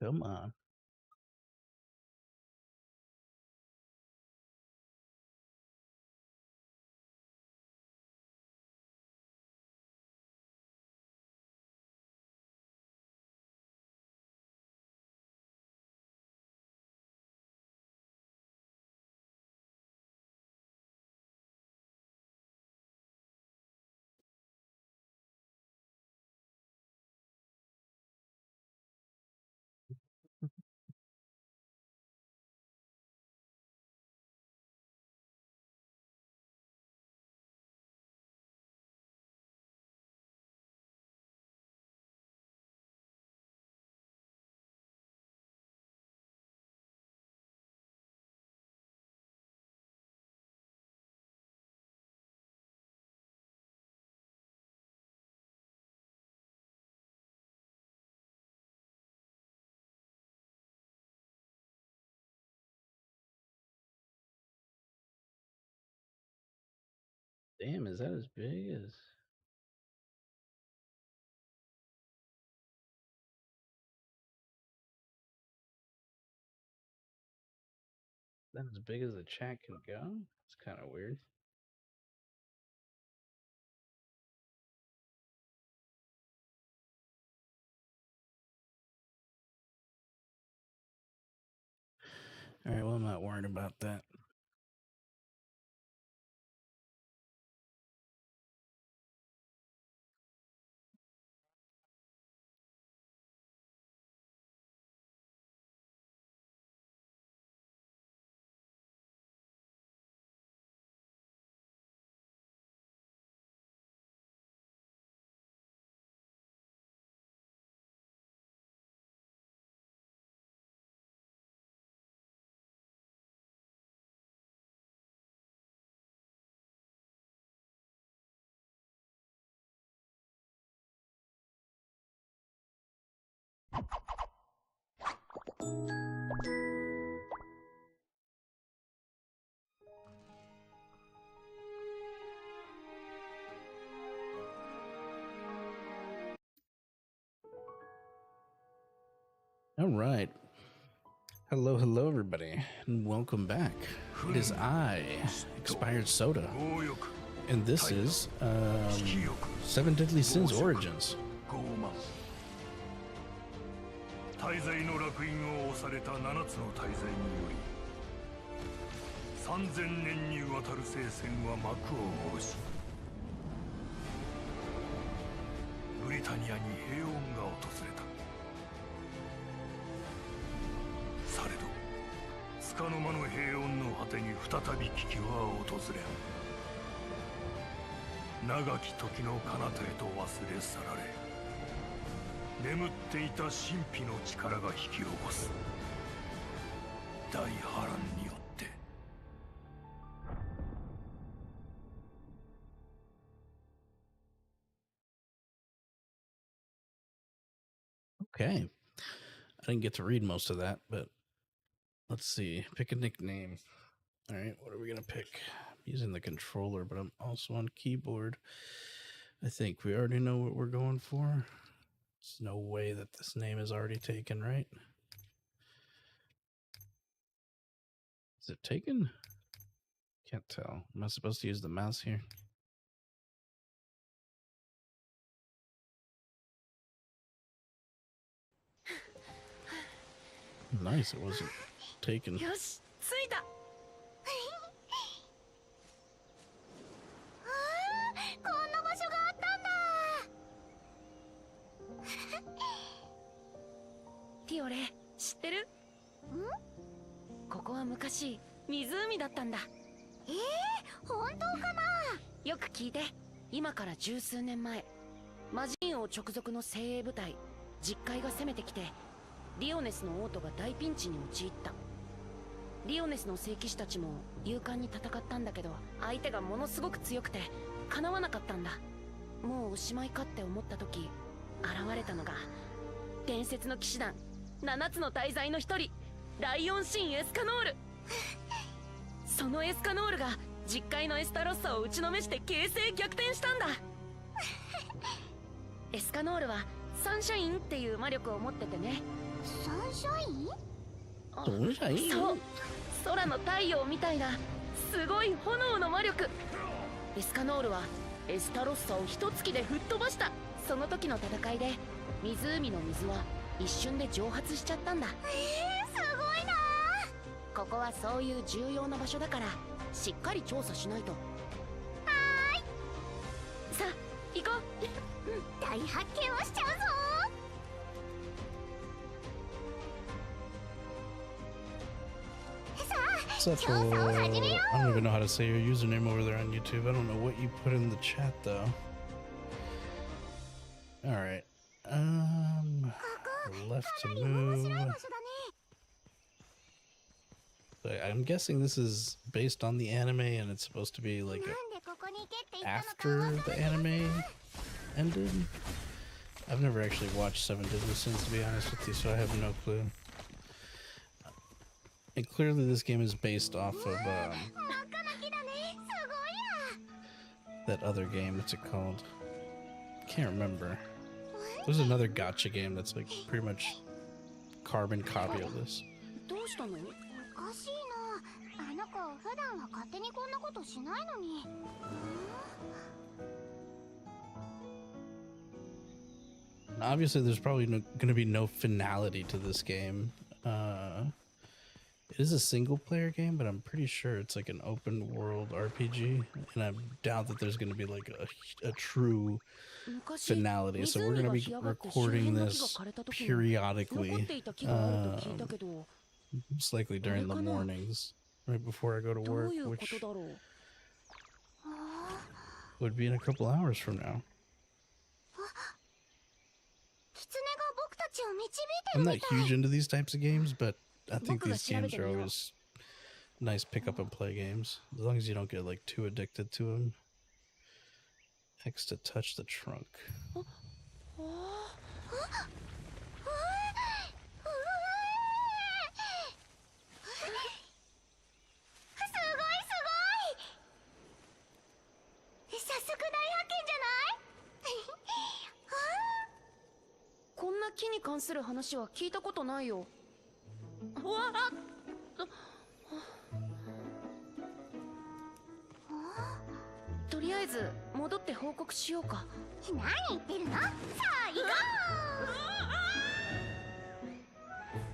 Come on. Damn, is that as big as... That as big as the chat can go? It's kind of weird. All right, well, I'm not worried about that. All right. Hello, hello, everybody, and welcome back. It is I, Expired Soda, and this is Seven Deadly Sins Origins. 大罪の烙印を押された7つの大罪により3000年にわたる聖戦は幕を下ろしブリタニアに平穏が訪れた。されど束の間の平穏の果てに再び危機は訪れ長き時の彼方へと忘れ去られ眠っていた神秘の力が引き起こす大波乱によって。 Okay. I didn't get to read most of that, but let's see. Pick a nickname. All right, what are we going to pick? I'm using the controller, but I'm also on keyboard. I think we already know what we're going for. There's no way that this name is already taken, right? Is it taken? Can't tell. Am I supposed to use the mouse here? Nice, it wasn't taken. よし、着いた。こんな場所があったんだ。ティオレ、知ってる？ん？ここは昔湖だったんだ。本当かな？よく聞いて。今から十数年前、魔人王直属の精鋭部隊実海が攻めてきて。 リオネスの王都が大ピンチに陥った。リオネスの聖騎士たちも勇敢に戦ったんだけど相手がものすごく強くてかなわなかったんだ。もうおしまいかって思った時現れたのが伝説の騎士団7つの大罪の一人ライオン神エスカノール。そのエスカノールが実海のエスタロッサを打ちのめして形勢逆転したんだ。エスカノールはサンシャインっていう魔力を持っててね、あ、どうじゃいいそう、空の太陽みたいなすごい炎の魔力。エスカノールはエスタロッサを一突きで吹っ飛ばした。その時の戦いで湖の水は一瞬で蒸発しちゃったんだ。すごいな。ここはそういう重要な場所だからしっかり調査しないと。はーい、さあ行こう。大発見をしちゃうぞ。Such a, I don't even know how to say your username over there on YouTube. I don't know what you put in the chat though. All right. Left to move. So I'm guessing this is based on the anime and it's supposed to be like after the anime ended. I've never actually watched Seven Deadly Sins, to be honest with you, so I have no clue. And clearly this game is based off of that other game. What's it called? Can't remember. There's another gacha game that's like pretty much carbon copy of this. どうしたの？おかしいな。あの子普段は勝手にこんなことしないのに。Obviously, there's probably going to be no finality to this game. It is a single-player game, but I'm pretty sure it's like an open-world RPG, and I doubt that there's going to be like a true finality. So we're going to be recording this periodically, most likely during the mornings, right before I go to work, which would be in a couple hours from now. I'm not huge into these types of games, but I think these games are always nice pick up and play games, as long as you don't get like too addicted to them. X to touch the trunk.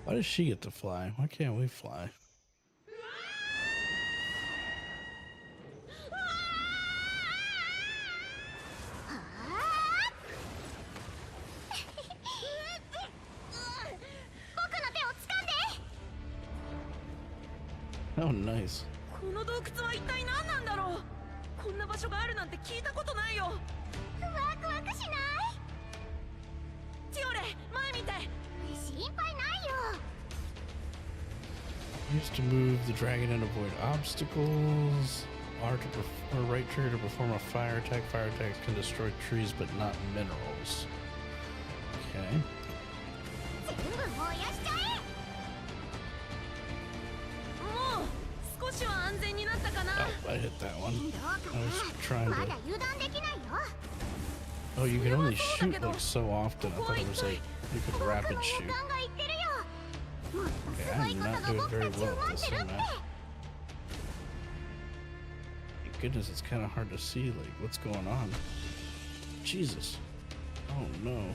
Why does she get to fly? Why can't we fly? Oh, nice. この洞窟は一体何なんだろう。こんな場所があるなんて聞いたことないよ。ワクワクしない？ティオレ、前見て。心配ないよ。 Used to move the dragon and avoid obstacles. R to or right trigger to perform a fire attack. Fire attacks can destroy trees but not minerals. Okay. 全部燃やしちゃえ。もう少しは安全になったかな。Oh, I hit that one. どうか I was な。 trying まだ to. 油断できないよ。 Oh, you can only shoot like so often. I thought it was like you could rapid shoot. Okay, I'm not doing very well at this one now. Thank goodness, it's kind of hard to see like what's going on. Jesus. Oh no.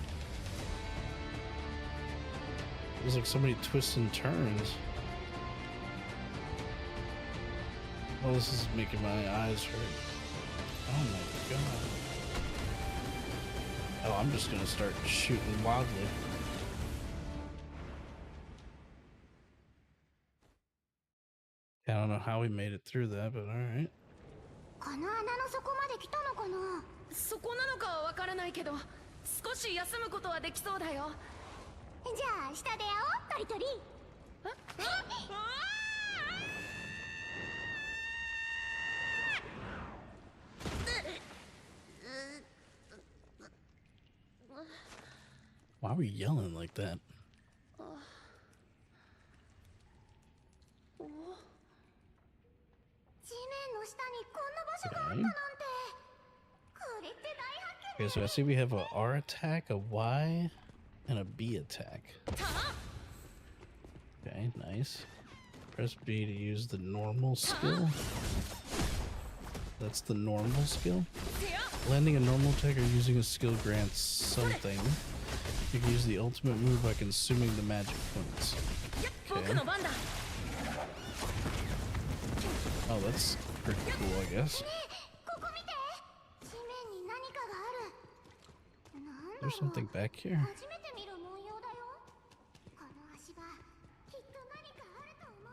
There's like so many twists and turns. Oh, this is making my eyes hurt. Oh my god. Oh, I'm just gonna start shooting wildly. I don't know how we made it through that, but alright. この穴の底まで来たのかな。そこなのかはわからないけど、少し休むことはできそうだよ。じゃあ下で会おう、トリトリ。Why were you yelling like that? 地面の下にこんな場所があったなんて。これって大発見。 Okay, so I see we have a R attack, a Y, and a B attack. Okay, nice. Press B to use the normal skill. That's the normal skill. Landing a normal attack or using a skill grants something. You can use the ultimate move by consuming the magic points. Okay. Oh, that's pretty cool, I guess. ここ見て。地面に何かがある。なんだろう。 There's something back here. 初めて見る文様だよ。この足場、きっと何かあると思う。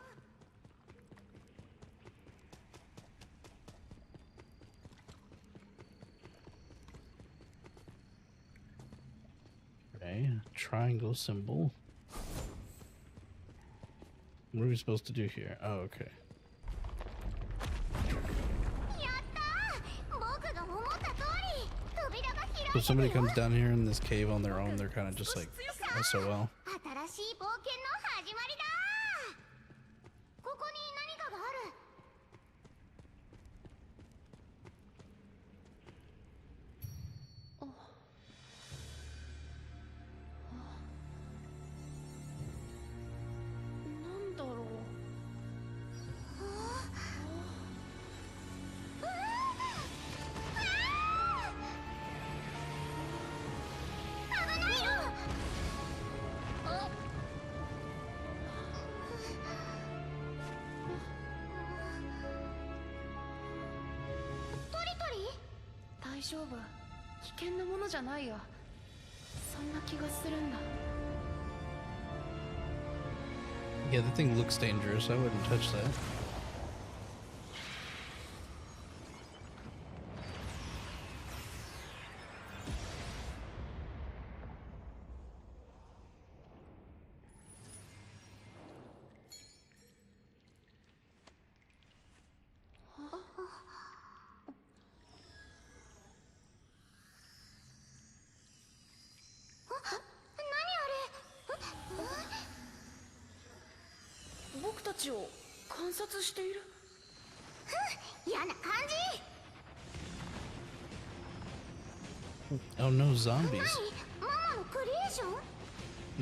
Okay, triangle symbol. What are we supposed to do here? Oh, okay. やったー。僕が思った通り、扉が開いてるよ。 So if somebody comes down here in this cave on their own, they're kind of just like SOL. 新しい冒険の始まりだ。ここに何かがある。 なんだろう。危ないよ。トリトリ？大丈夫。危険なものじゃないよ。そんな気がするんだ。 Yeah, the thing looks dangerous. I wouldn't touch that.何あれ？僕たちを観察している。嫌な感じ。 Oh no, zombies. 何？ママのクリエーショ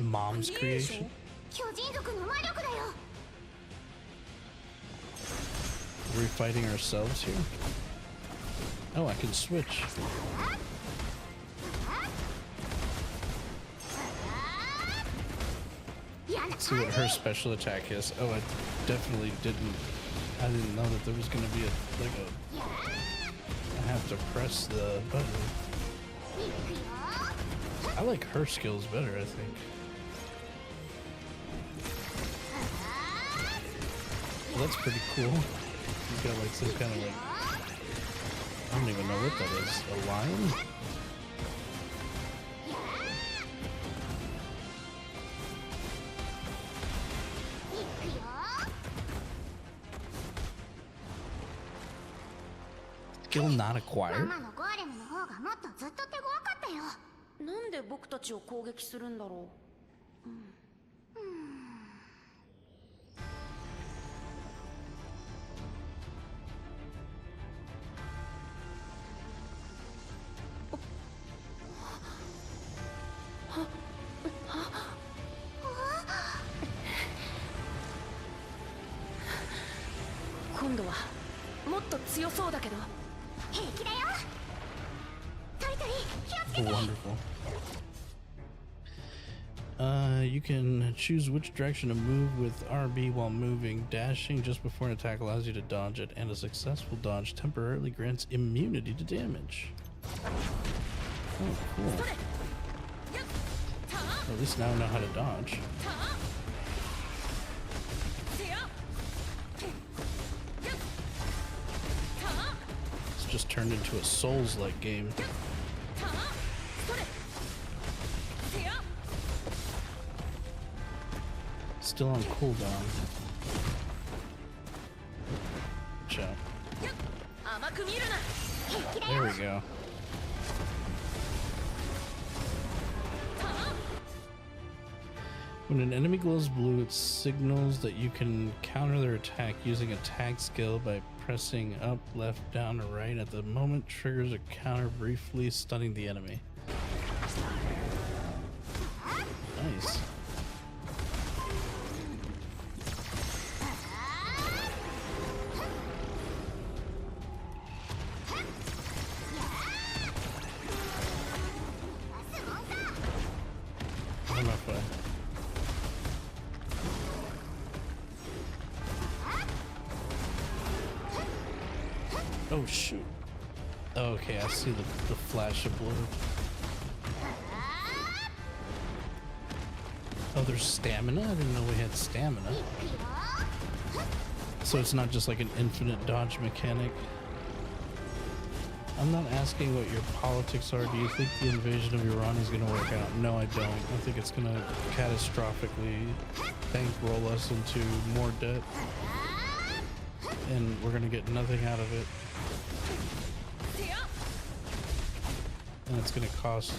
ン？ Mom's creation. 巨人族の魔力だよ。 Are we fighting ourselves here? Oh, I can switch. Let's see what her special attack is. Oh, I definitely didn't. I didn't know that there was gonna be I have to press the button. I like her skills better, I think. Well, that's pretty cool. You've got like some kind of like, I don't even know what that is. A lion? Skill not マ acquired? マのゴーレムの方がもっとずっと手強かったよ。なんで僕たちを攻撃するんだろう。今度はもっと強そうだけど。平気だよ。トリトリ、気をつけて。 Wonderful. You can choose which direction to move with RB while moving. Dashing just before an attack allows you to dodge it, and a successful dodge temporarily grants immunity to damage. Oh, cool. At least now I know how to dodge. It's just turned into a Souls-like game. Still on cooldown. Watch out. There we go. When an enemy glows blue, it signals that you can counter their attack using a tag skill by pressing up, left, down, or right. At the moment, triggers a counter, briefly stunning the enemy. Nice. clarify. Oh shoot. Okay, I see the flash of blue. Oh, there's stamina? I didn't know we had stamina. So it's not just like an infinite dodge mechanic. I'm not asking what your politics are. Do you think the invasion of Iran is going to work out? No, I don't. I think it's going to catastrophically bankroll us into more debt. And we're going to get nothing out of it. And it's going to cost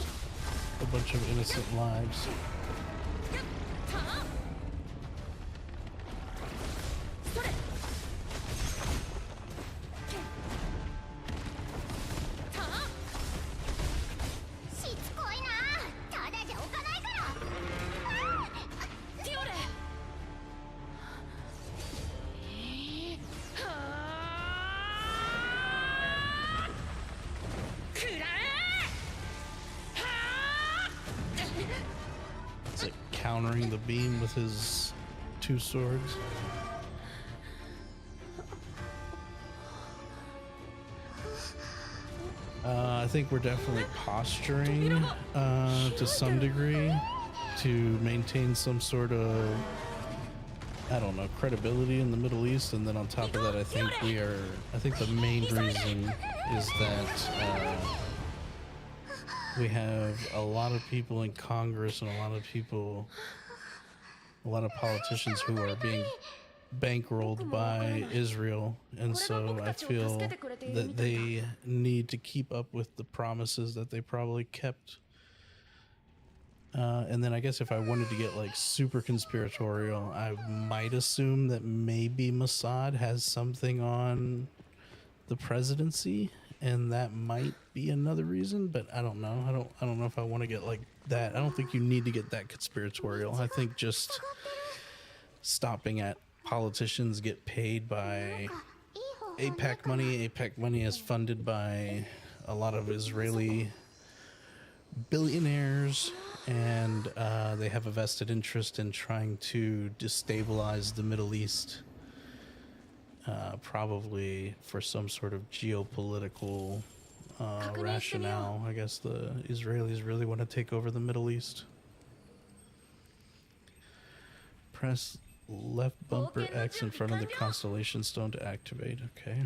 a bunch of innocent lives. Countering the beam with his two swords. I think we're definitely posturing to some degree to maintain some sort of, I don't know, credibility in the Middle East. And then on top of that, I think the main reason is that we have a lot of people in Congress and a lot of politicians who are being bankrolled by Israel, and so I feel that they need to keep up with the promises that they probably kept. And then I guess if I wanted to get like super conspiratorial, I might assume that maybe Mossad has something on the presidency, and that might be another reason, but I don't know. I don't know if I want to get like that. I don't think you need to get that conspiratorial. I think just stopping at politicians get paid by APAC money. APAC money is funded by a lot of Israeli billionaires, and they have a vested interest in trying to destabilize the Middle East, probably for some sort of geopolitical rationale. I guess the Israelis really want to take over the Middle East. Press left bumper X in front of the constellation stone to activate. Okay.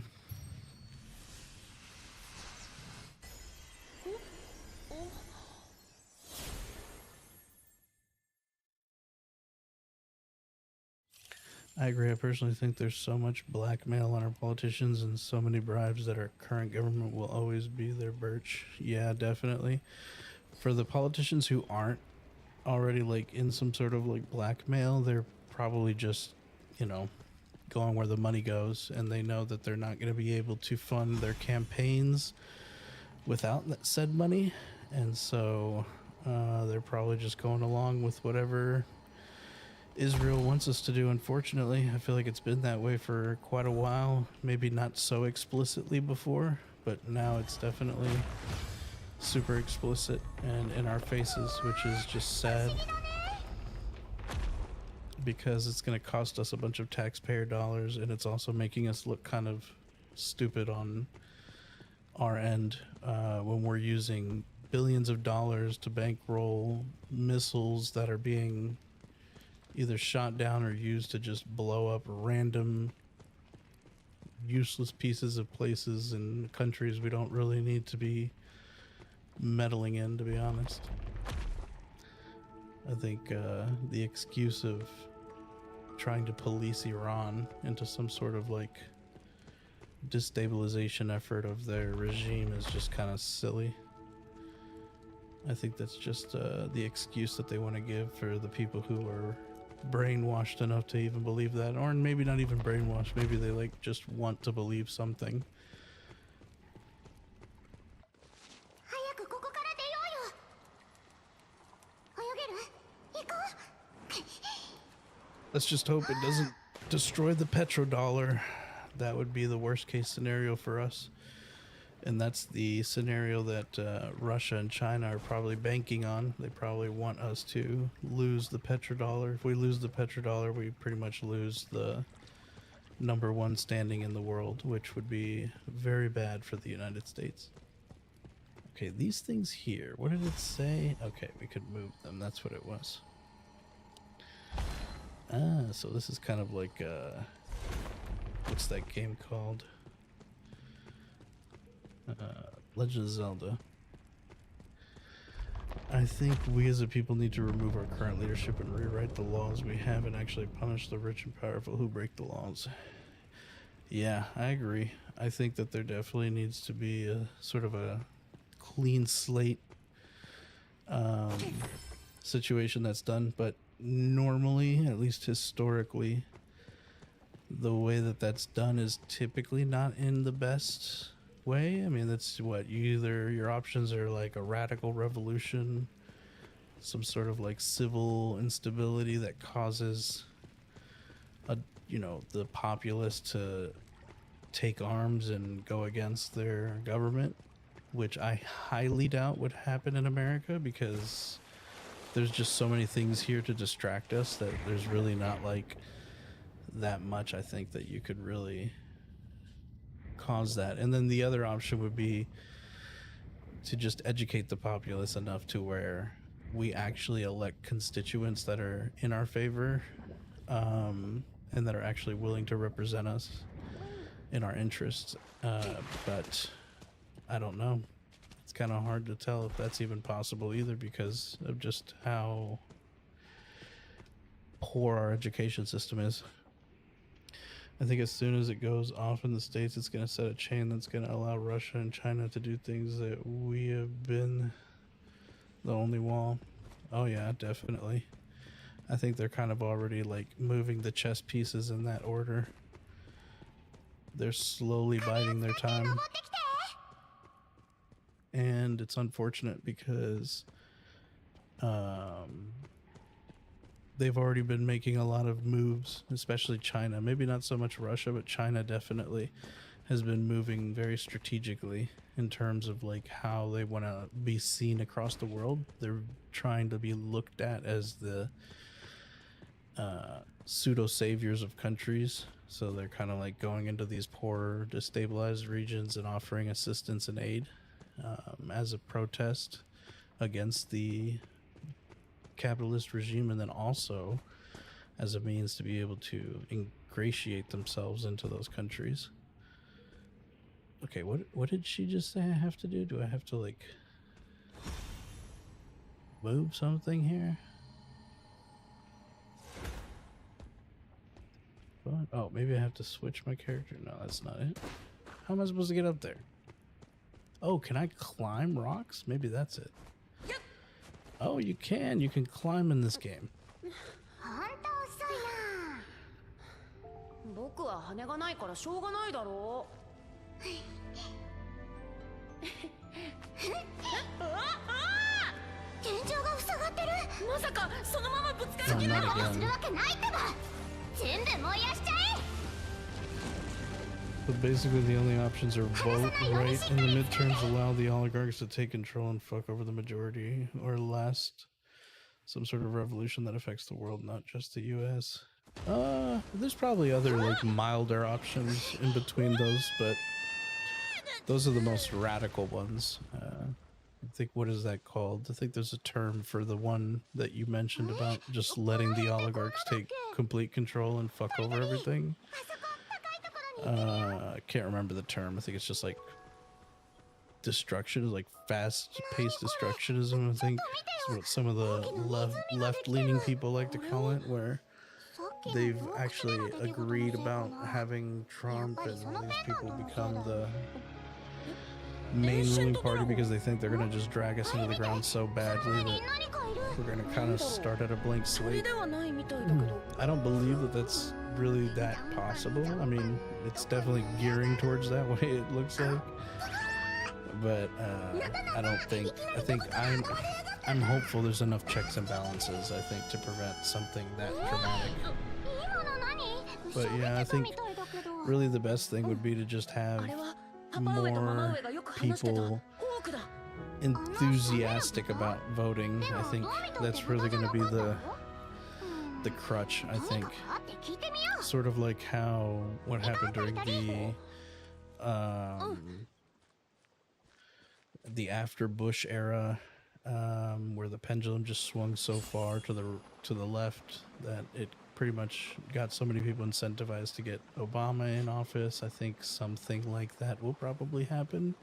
I agree. I personally think there's so much blackmail on our politicians and so many bribes that our current government will always be their birch. Yeah, definitely. For the politicians who aren't already like in some sort of like blackmail, they're probably just, going where the money goes, and they know that they're not going to be able to fund their campaigns without that said money, and so they're probably just going along with whatever Israel wants us to do. Unfortunately, I feel like it's been that way for quite a while. Maybe not so explicitly before, but now it's definitely super explicit and in our faces, which is just sad, because it's going to cost us a bunch of taxpayer dollars, and it's also making us look kind of stupid on our end when we're using billions of dollars to bankroll missiles that are being either shot down or used to just blow up random useless pieces of places in countries we don't really need to be meddling in, to be honest. I think the excuse of trying to police Iran into some sort of like destabilization effort of their regime is just kind of silly. I think that's just the excuse that they want to give for the people who are brainwashed enough to even believe that, or maybe not even brainwashed, maybe they like just want to believe something. Let's just hope it doesn't destroy the petrodollar. That would be the worst case scenario for us. And that's the scenario that Russia and China are probably banking on. They probably want us to lose the petrodollar. If we lose the petrodollar, we pretty much lose the #1 standing in the world, which would be very bad for the United States. Okay, these things here, what did it say? Okay, we could move them. That's what it was. Ah, so this is kind of like, what's that game called? Legend of Zelda. I think we as a people need to remove our current leadership and rewrite the laws we have and actually punish the rich and powerful who break the laws. Yeah, I agree. I think that there definitely needs to be a sort of a clean slate situation that's done, but normally, at least historically, the way that that's done is typically not in the best way. I mean, that's what your options are, like a radical revolution, some sort of like civil instability that causes the populace to take arms and go against their government, which I highly doubt would happen in America because there's just so many things here to distract us that there's really not like that much, I think, that you could really cause that. And then the other option would be to just educate the populace enough to where we actually elect constituents that are in our favor, and that are actually willing to represent us in our interests. But I don't know. It's kind of hard to tell if that's even possible either because of just how poor our education system is. I think as soon as it goes off in the States, it's going to set a chain that's going to allow Russia and China to do things that we have been the only wall. Oh yeah, definitely. I think they're kind of already like moving the chess pieces in that order. They're slowly biding their time. And it's unfortunate because they've already been making a lot of moves, especially China. Maybe not so much Russia, but China definitely has been moving very strategically in terms of like how they want to be seen across the world. They're trying to be looked at as the pseudo saviors of countries. So they're kind of like going into these poor, destabilized regions and offering assistance and aid as a protest against the capitalist regime, and then also as a means to be able to ingratiate themselves into those countries. Okay, what did she just say I have to do? Do I have to like move something here? What? Oh, maybe I have to switch my character. No, that's not it. How am I supposed to get up there? Oh, can I climb rocks? Maybe that's it. Oh, you can. You can climb in this game. 僕は羽がないからしょうがないだろう。天井が塞がってる。まさかそのままぶつかる Oh, 気 not なの？ す again. るわけないってば。全部燃やしちゃえ。 But basically the only options are vote right in the midterms, allow the oligarchs to take control and fuck over the majority, or last some sort of revolution that affects the world, not just the US. There's probably other like milder options in between those, but those are the most radical ones. I think, what is that called? I think there's a term for the one that you mentioned about just letting the oligarchs take complete control and fuck over everything. I can't remember the term. I think it's just like destruction, like fast-paced destructionism. I think is what some of the left-leaning people like to call it, where they've actually agreed about having Trump and all these people become the main ruling party because they think they're going to just drag us into the ground so badly that we're going to kind of start at a blank slate. I don't believe that that's really that possible. I mean, it's definitely gearing towards that way, it looks like. But I don't think, I think I'm hopeful there's enough checks and balances, I think, to prevent something that dramatic. But yeah, I think really the best thing would be to just have more people enthusiastic about voting. I think that's really going to be the crutch. I think sort of like how what happened during the after Bush era, where the pendulum just swung so far to the left that it pretty much got so many people incentivized to get Obama in office. I think something like that will probably happen.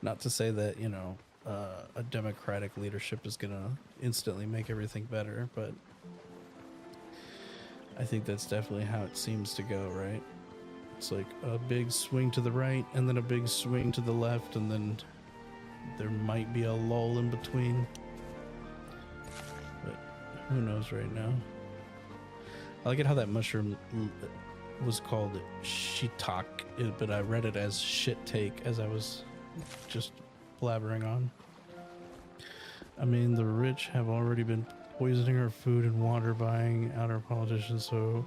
Not to say that, you know, a Democratic leadership is gonna instantly make everything better, but I think that's definitely how it seems to go, right? It's like a big swing to the right and then a big swing to the left, and then there might be a lull in between. But who knows right now? I like it how that mushroom was called shiitake, but I read it as shit take as I was just blabbering on. I mean, the rich have already been poisoning our food and water, buying out our politicians, so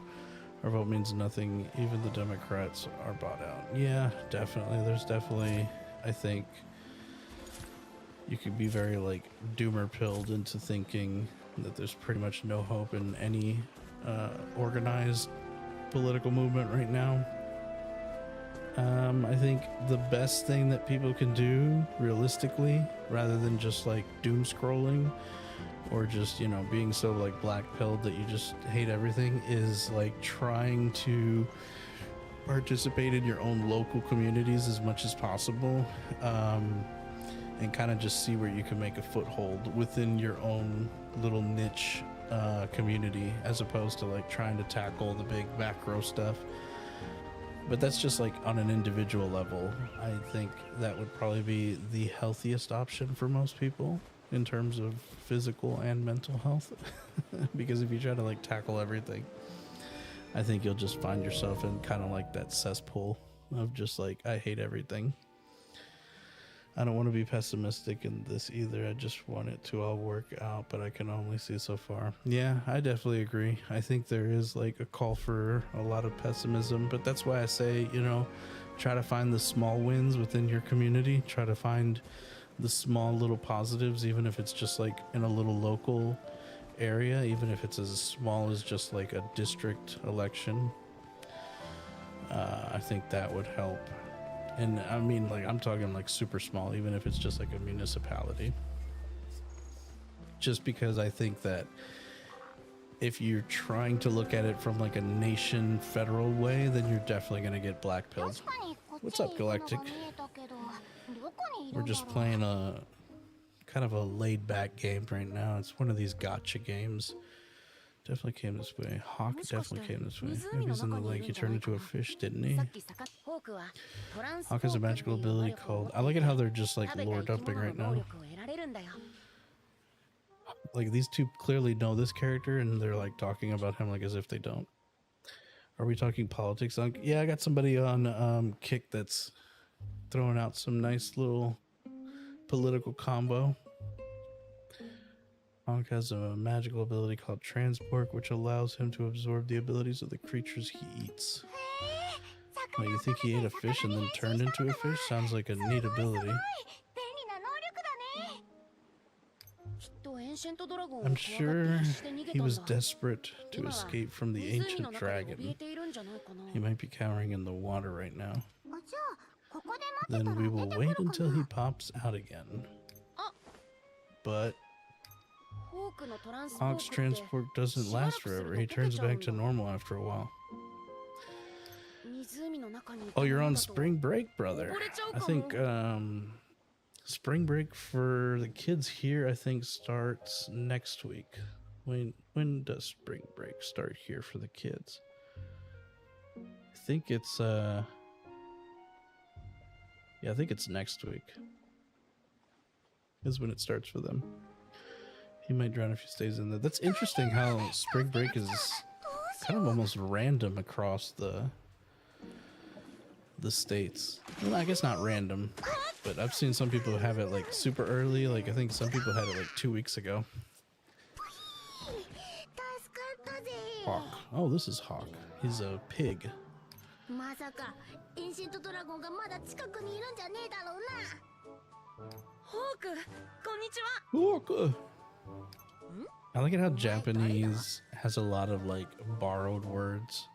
our vote means nothing. Even the Democrats are bought out. Yeah, definitely. There's definitely, I think, you could be very like doomer pilled into thinking that there's pretty much no hope in any organized political movement right now. I think the best thing that people can do realistically, rather than just like doom scrolling or just, you know, being so like black pilled that you just hate everything, is like trying to participate in your own local communities as much as possible, and kind of just see where you can make a foothold within your own little niche community, as opposed to like trying to tackle the big macro stuff. But that's just like on an individual level. I think that would probably be the healthiest option for most people in terms of physical and mental health. Because if you try to like tackle everything, I think you'll just find yourself in kind of like that cesspool of just like, I hate everything. I don't want to be pessimistic in this either. I just want it to all work out, but I can only see so far. Yeah, I definitely agree. I think there is like a call for a lot of pessimism, but that's why I say, you know, try to find the small wins within your community. Try to find the small little positives, even if it's just like in a little local area, even if it's as small as just like a district election. I think that would help. And I mean, like, I'm talking like super small, even if it's just like a municipality. Just because I think that if you're trying to look at it from like a nation federal way, then you're definitely going to get blackpilled. What's up, Galactic? We're just playing a kind of a laid back game right now. It's one of these gotcha games. Definitely came this way. Hawk definitely came this way. Maybe he's in the lake. He turned into a fish, didn't he? Hawk has a magical ability called... I like it how they're just like lore dumping right now. Like these two clearly know this character and they're like talking about him like as if they don't. Are we talking politics? Yeah, I got somebody on Kick that's throwing out some nice little political combo. Hawk has a magical ability called Transport, which allows him to absorb the abilities of the creatures he eats. Oh, you think he ate a fish and then turned into a fish? Sounds like a neat ability. I'm sure he was desperate to escape from the ancient dragon. He might be cowering in the water right now. Then we will wait until he pops out again. But Hawk's transport doesn't last forever. He turns back to normal after a while. Oh, you're on spring break, brother. I think spring break for the kids here, I think, starts next week. When does spring break start here for the kids? I think it's yeah, I think it's next week is when it starts for them. He might drown if he stays in there. That's interesting how spring break is kind of almost random across the states. Well, I guess not random, but I've seen some people have it like super early. Like I think some people had it like 2 weeks ago. Hawk. Oh, this is Hawk. He's a pig. まさかエンシェントドラゴンがまだ近くにいるんじゃねえだろうな。ホーク、こんにちは。 Oh, good. I like it how Japanese has a lot of like borrowed words.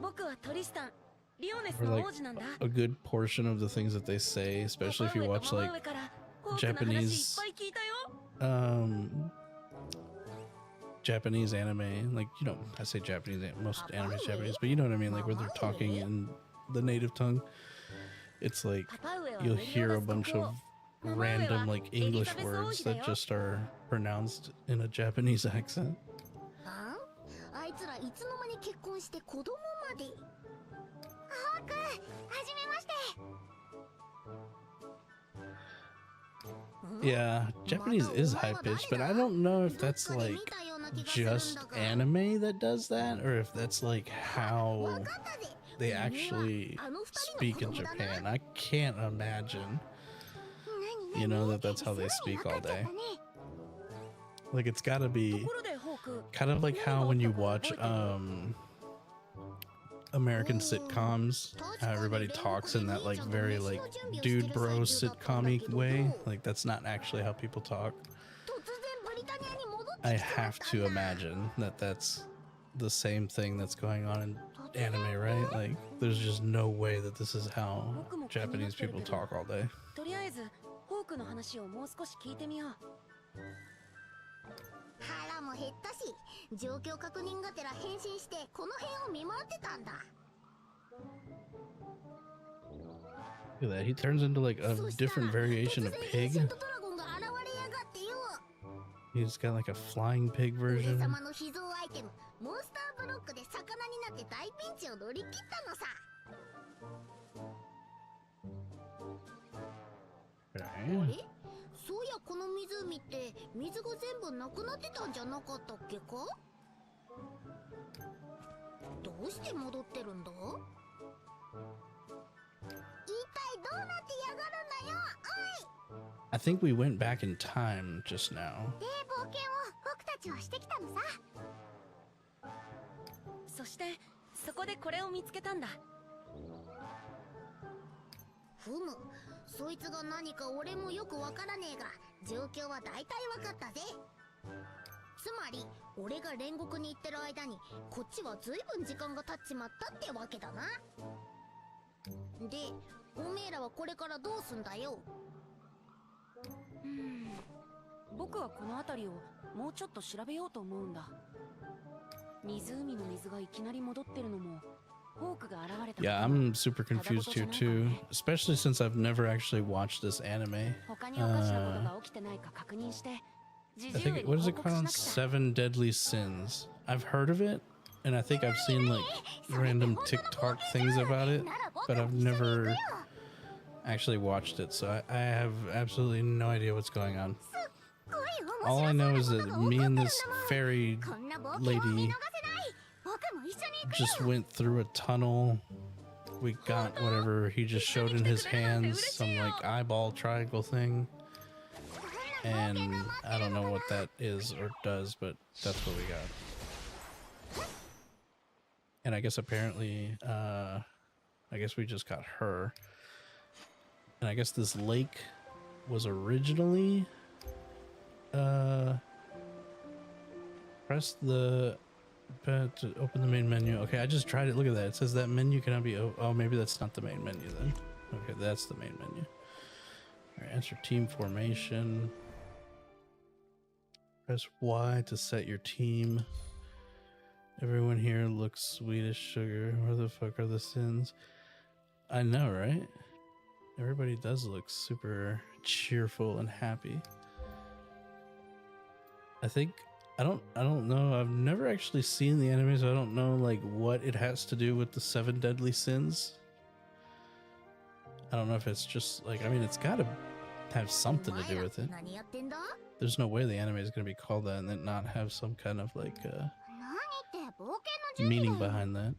僕はトリスタン、リオネス Or の like 王子なんだ。 a good portion of the things that they say, especially if you watch like パパ上とママ上からホークの話いっ Japanese ぱい聞いたよ。 Japanese anime, like, you know, I say Japanese, most anime is Japanese, but you know what I mean, like where they're talking in the native tongue. It's like パパ上は you'll メリオ hear ダ a ス国 bunch 王。 of random like English words that just are pronounced in a Japanese accent. ああいつらいつの間に結婚して子供まで。ホーク、はじめまして。 Yeah, Japanese is high pitched, but I don't know if that's like just anime that does that, or if that's like how they actually speak in Japan. I can't imagine, you know, that that's how they speak all day. Like it's gotta と be ころでホーク、 kind of like how when you watch American sitcoms, how everybody talks in that like very like dude bro sitcom-y way. Like that's not actually how people talk. 突然ブリタニアに戻ってき I ちま have った to んだ。 imagine that that's the same thing that's going on in anime, right? Like there's just no way that this is how Japanese people talk all day. とりあえずホークの話をもう少し聞いてみよう。腹も減ったし、状況確認がてら変身してこの辺を見回ってたんだ。 Look at that. He turns into like a そしたら different variation 突 of 然エン pig. シェントドラゴンが現れやがってよ。 He's got like a flying pig 上 version. 様の秘蔵アイテムモンスターブロックで魚になって大ピンチを乗り切ったのさ。 Okay. え、そういやこの湖って水が全部なくなってたんじゃなかったっけか。どうして戻ってるんだ。一体どうなってやがるんだよ、おい。 I think we went back in time just now. で、冒険を僕たちはしてきたのさ。そしてそこでこれを見つけたんだ。ふむ、そいつが何か俺もよくわからねえが、状況は大体わかったぜ。つまり俺が煉獄に行ってる間にこっちは随分時間が経っちまったってわけだな。で、おめえらはこれからどうすんだよ。僕はこの辺りをもうちょっと調べようと思うんだ。湖の水がいきなり戻ってるのもホークが現れた。 Yeah, I'm super confused here too, especially since I've never actually watched this anime. 他におかしなことが起きてないか確認して。 I think what is it called? Seven Deadly Sins. I've heard of it, and I think I've seen like random TikTok things about it, but I've never actually watched it, so I have absolutely no idea what's going on. All I know is that me and this fairy こんな冒険を見 lady 逃せない。僕も一緒に行くよ。 just went through a tunnel. We got whatever he just showed in his hands, some like eyeball triangle thing. And I don't know what that is or does, but that's what we got. And I guess apparently, I guess we just got her. And I guess this lake was originally, press the button to open the main menu. Okay, I just tried it. Look at that. It says that menu cannot be, oh, maybe that's not the main menu then. Okay, that's the main menu. All right, enter team formation. Press Y to set your team. Everyone here looks sweet as sugar. Where the fuck are the sins? I know, right? Everybody does look super cheerful and happy. I think I don't know. I've never actually seen the anime, so I don't know like what it has to do with the 7 deadly sins. I don't know if it's just like, I mean, it's got to have something to do with it. 何やってんだ。 There's no way the anime is going to be called that and then not have some kind of like 何って冒険の準備 meaning だよ。 behind that.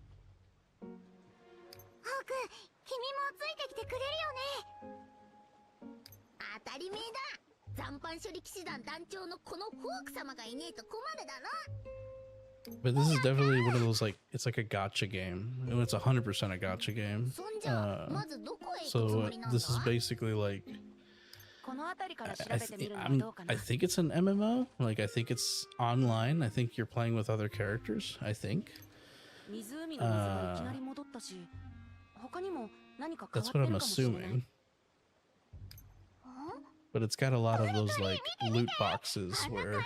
ホーク、君もついてきてくれるよね。当たり前だ。残飯処理騎士団団長のこのホーク様がいねえと困るだろ。But this is definitely one of those, like, it's like a gotcha game. And it's 100% a gotcha game. そんじゃまずどこへ行くつ So もりなんだ this is basically like この辺りから調 I, べてみるのは I'm どうかな I think it's an MMO. Like I think it's online. I think you're playing with other characters. I think 湖の水がいきなり戻ったし、他にも何か変わ that's って what る I'm かもしれない。 assuming. But it's got a lot of those like loot boxes where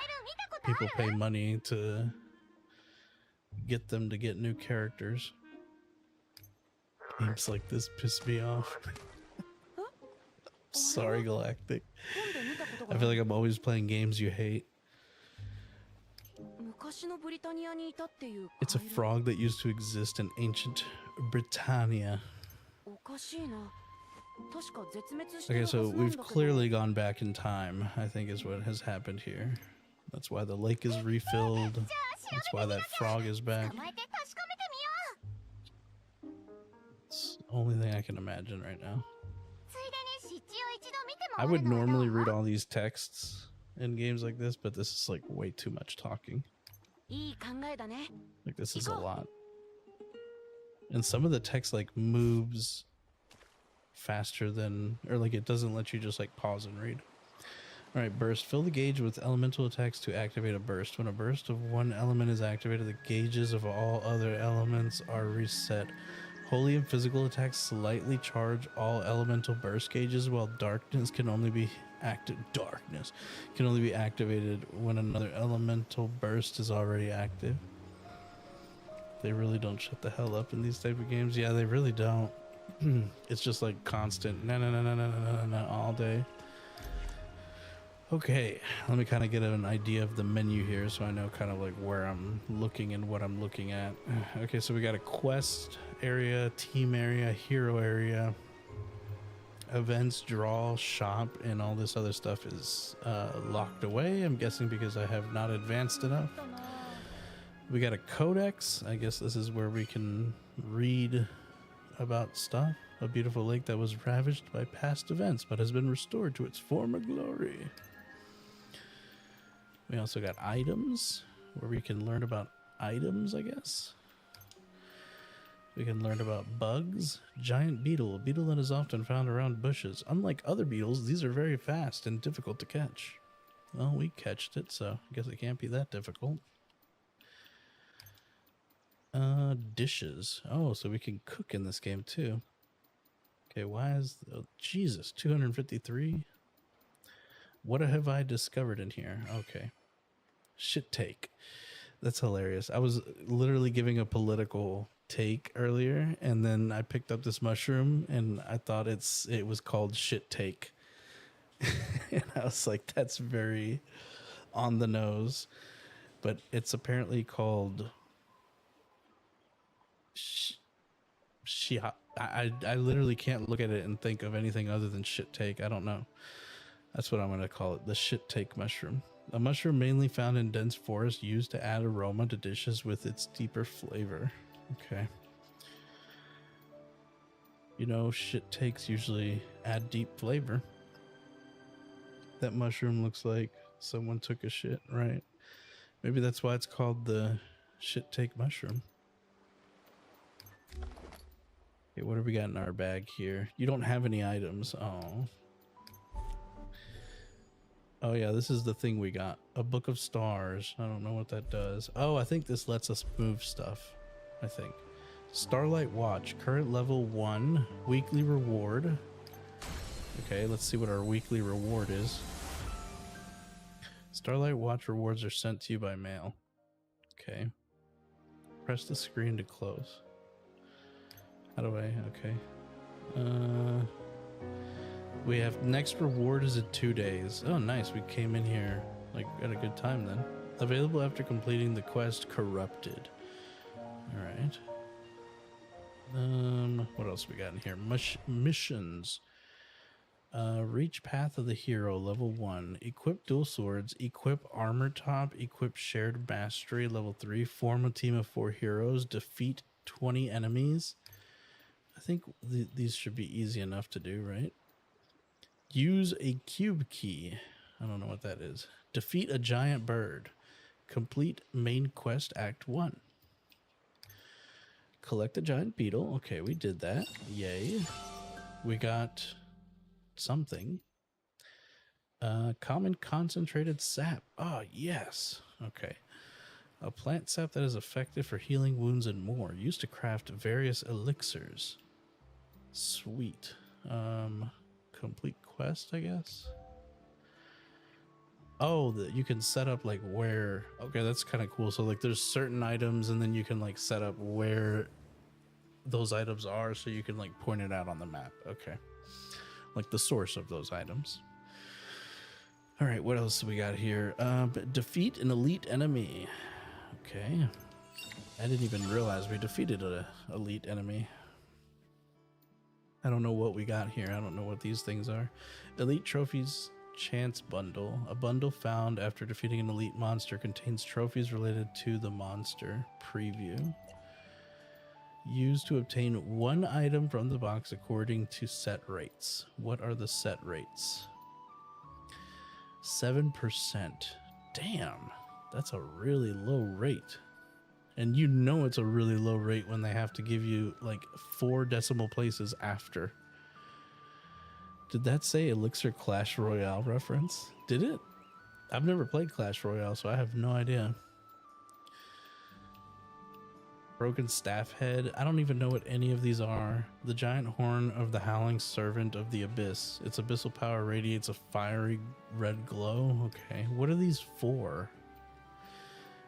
people pay money to get them to get new characters. Games like this piss me off. Sorry, Galactic. 本で見たことが I あ feel る like I'm always playing games you hate. 昔のブリタニアにいたっていう It's a カエル frog that used to exist in ancient Britannia. おかしいな。確か絶滅してる Okay, はずな so んだ we've けど。 clearly gone back in time, I think is what has happened here. That's why the lake is refilled. That's why that frog is back. 捕まえて確かめてみよ It's the only thing I can imagine right now. うついでに湿地を一度見て I 回 would るのはどう normally read all these texts in games like this, but this is like way too much talking. いい考えだね。 Like this is a lot. And some of the text like moves faster than, or like it doesn't let you just like pause and read. All right, burst. Fill the gauge with elemental attacks to activate a burst. When a burst of one element is activated, the gauges of all other elements are reset. Holy and physical attacks slightly charge all elemental burst gauges, while darkness can only be activated when another elemental burst is already active. They really don't shut the hell up in these type of games. Yeah, they really don't. It's just like constant no all day. Okay, let me kind of get an idea of the menu here so I know kind of like where I'm looking and what I'm looking at. Okay, so we got a quest area, team area, hero area, events, draw, shop, and all this other stuff is locked away. I'm guessing because I have not advanced enough. We got a codex. I guess this is where we can read about stuff. A beautiful lake that was ravaged by past events but has been restored to its former glory. We also got items where we can learn about items, I guess. We can learn about bugs. Giant beetle, a beetle that is often found around bushes. Unlike other beetles, these are very fast and difficult to catch. Well, we catched it, so I guess it can't be that difficult. Dishes. Oh, so we can cook in this game too. Okay, why is... Oh, Jesus, 253? What have I discovered in here? Okay. Shit take. That's hilarious. I was literally giving a political take earlier, and then I picked up this mushroom, and I thought it was called shit take. And I was like, that's very on the nose. But it's apparently called... I literally can't look at it and think of anything other than shit take. I don't know. That's what I'm going to call it. The shit take mushroom. A mushroom mainly found in dense forest used to add aroma to dishes with its deeper flavor. Okay. You know, shit takes usually add deep flavor. That mushroom looks like someone took a shit, right? Maybe that's why it's called the shit take mushroom. Okay, what have we got in our bag here? You don't have any items. Oh. Oh yeah, this is the thing we got. A book of stars. I don't know what that does. Oh, I think this lets us move stuff. I think. Starlight Watch. Current level 1. Weekly reward. Okay, let's see what our weekly reward is. Starlight Watch rewards are sent to you by mail. Okay. Press the screen to close. How do I? Okay. We have next reward is in 2 days. Oh, nice. We came in here like at a good time then. Available after completing the quest Corrupted. All right. What else we got in here? Missions. Reach Path of the Hero, level 1. Equip dual swords. Equip armor top. Equip shared mastery, level 3. Form a team of 4 heroes. Defeat 20 enemies. I think these should be easy enough to do, right? Use a cube key. I don't know what that is. Defeat a giant bird. Complete main quest Act 1. Collect a giant beetle. Okay, we did that. Yay. We got something. Common concentrated sap. Oh, yes. Okay. A plant sap that is effective for healing wounds and more. Used to craft various elixirs. Sweet. Complete quest, I guess. Oh, you can set up like where. Okay, that's kind of cool. So like there's certain items and then you can like set up where those items are so you can like point it out on the map. Okay. Like the source of those items. All right, what else do we got here? Defeat an elite enemy. Okay. I didn't even realize we defeated an elite enemy. I don't know what we got here. I don't know what these things are. Elite trophies chance bundle. A bundle found after defeating an elite monster contains trophies related to the monster. Preview. Used to obtain one item from the box according to set rates. What are the set rates? 7%. Damn, that's a really low rate. And you know it's a really low rate when they have to give you like 4 decimal places after. Did that say Elixir Clash Royale reference? Did it? I've never played Clash Royale, so I have no idea. Broken Staff Head. I don't even know what any of these are. The Giant Horn of the Howling Servant of the Abyss. Its abyssal power radiates a fiery red glow. Okay, what are these for?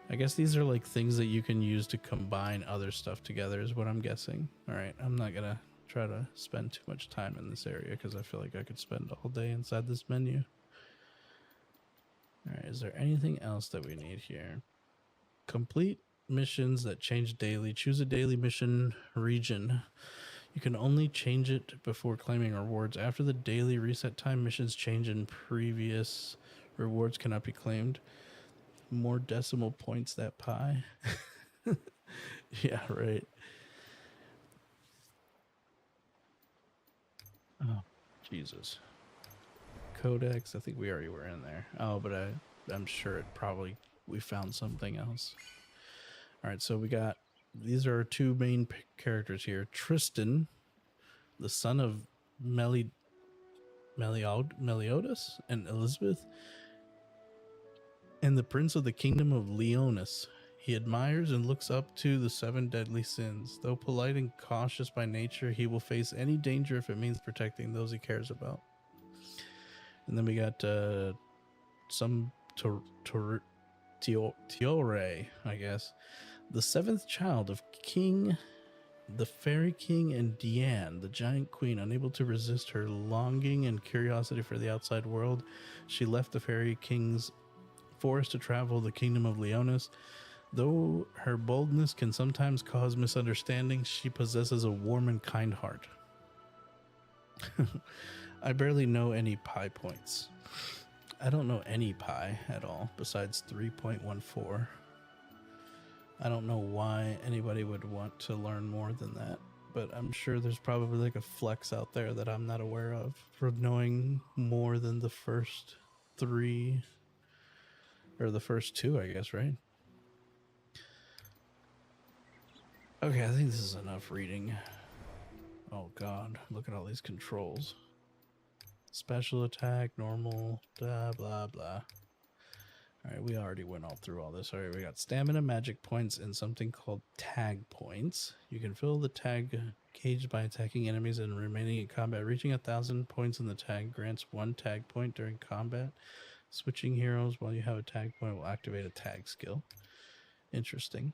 I guess these are like things that you can use to combine other stuff together is what I'm guessing. All right, I'm not going to try to spend too much time in this area because I feel like I could spend all day inside this menu. All right, is there anything else that we need here? Complete missions that change daily. Choose a daily mission region. You can only change it before claiming rewards. After the daily reset time, missions change and previous rewards cannot be claimed. More decimal points, that pie. Yeah, right. Oh, Jesus. Codex, I think we already were in there. Oh, but I'm sure it probably, we found something else. All right, so we got, these are our 2 main characters here. Tristan, the son of Meliodas and Elizabeth, and the prince of the kingdom of Leonis. He admires and looks up to the 7 deadly sins. Though polite and cautious by nature, he will face any danger if it means protecting those he cares about. And then we got some Tiore, I guess. The 7th child of the Fairy King, and Diane, the giant queen. Unable to resist her longing and curiosity for the outside world, she left the Fairy King's forced to travel the kingdom of Leonis. Though her boldness can sometimes cause misunderstandings, she possesses a warm and kind heart. I barely know any pi points. I don't know any pi at all besides 3.14. I don't know why anybody would want to learn more than that, but I'm sure there's probably like a flex out there that I'm not aware of for knowing more than the first 3. Or the first 2, I guess, right? Okay, I think this is enough reading. Oh god, look at all these controls. Special attack, normal, blah, blah, blah. Alright, we already went all through all this. Alright, we got stamina, magic points, and something called tag points. You can fill the tag gauge by attacking enemies and remaining in combat. Reaching 1,000 points in the tag grants 1 tag point during combat. Switching heroes while you have a tag point will activate a tag skill. Interesting.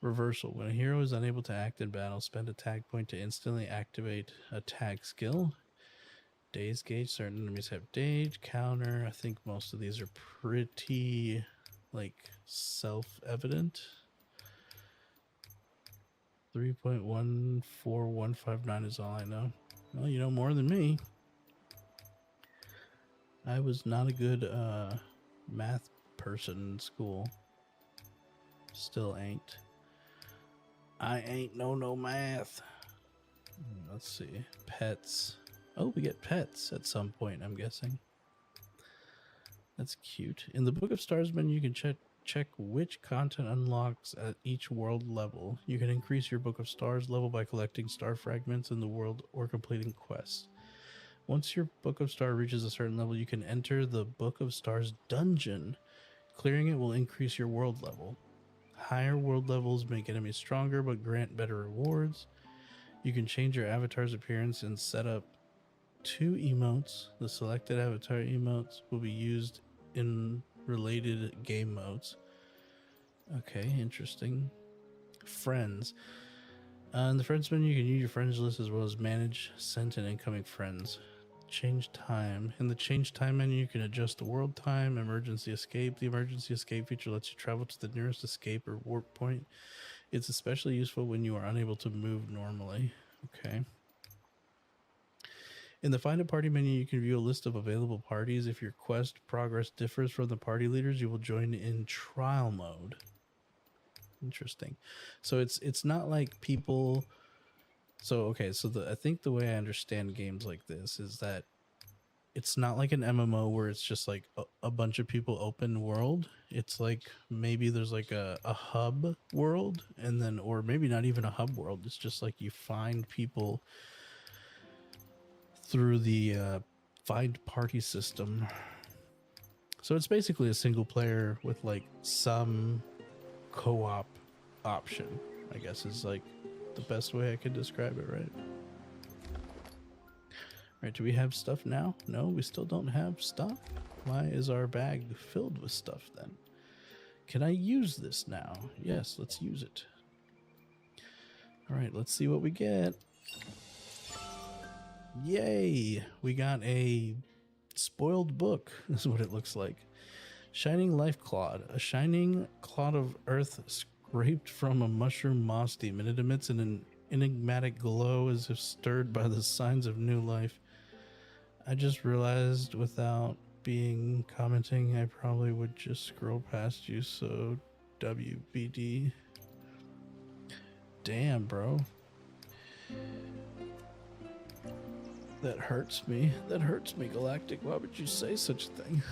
Reversal. When a hero is unable to act in battle, spend a tag point to instantly activate a tag skill. Daze gauge. Certain enemies have daze. Counter. I think most of these are pretty, like, self-evident. 3.14159 is all I know. Well, you know more than me. I was not a good math person in school. Still ain't. I ain't no math. Let's see. Pets. Oh, we get pets at some point, I'm guessing. That's cute. In the Book of Stars menu, you can check which content unlocks at each world level. You can increase your Book of Stars level by collecting star fragments in the world or completing quests. Once your Book of Stars reaches a certain level, you can enter the Book of Stars dungeon. Clearing it will increase your world level. Higher world levels make enemies stronger but grant better rewards. You can change your avatar's appearance and set up 2 emotes. The selected avatar emotes will be used in related game modes. Okay, interesting. Friends. In the friends menu, you can use your friends list as well as manage sent and incoming friends. Change time. In the change time menu, you can adjust the world time, emergency escape. The emergency escape feature lets you travel to the nearest escape or warp point. It's especially useful when you are unable to move normally. Okay. In the Find a Party menu, you can view a list of available parties. If your quest progress differs from the party leaders, you will join in trial mode. Interesting. So it's not like people. So okay, so I think the way I understand games like this is that it's not like an MMO where it's just like a bunch of people open world. It's like maybe there's like a hub world, and then, or maybe not even a hub world. It's just like you find people through the find party system. So it's basically a single player with like some co-op option, I guess is like the best way I could describe it, right? All right, do we have stuff now? No, we still don't have stuff. Why is our bag filled with stuff then? Can I use this now? Yes, let's use it. All right, let's see what we get. Yay! We got a spoiled book, is what it looks like. Shining Life Clod. A shining clod of earth scraped from a mushroom moss demon. It emits an enigmatic glow as if stirred by the signs of new life. I just realized without being commenting, I probably would just scroll past you, so WBD. Damn, bro. That hurts me. That hurts me, Galactic. Why would you say such a thing?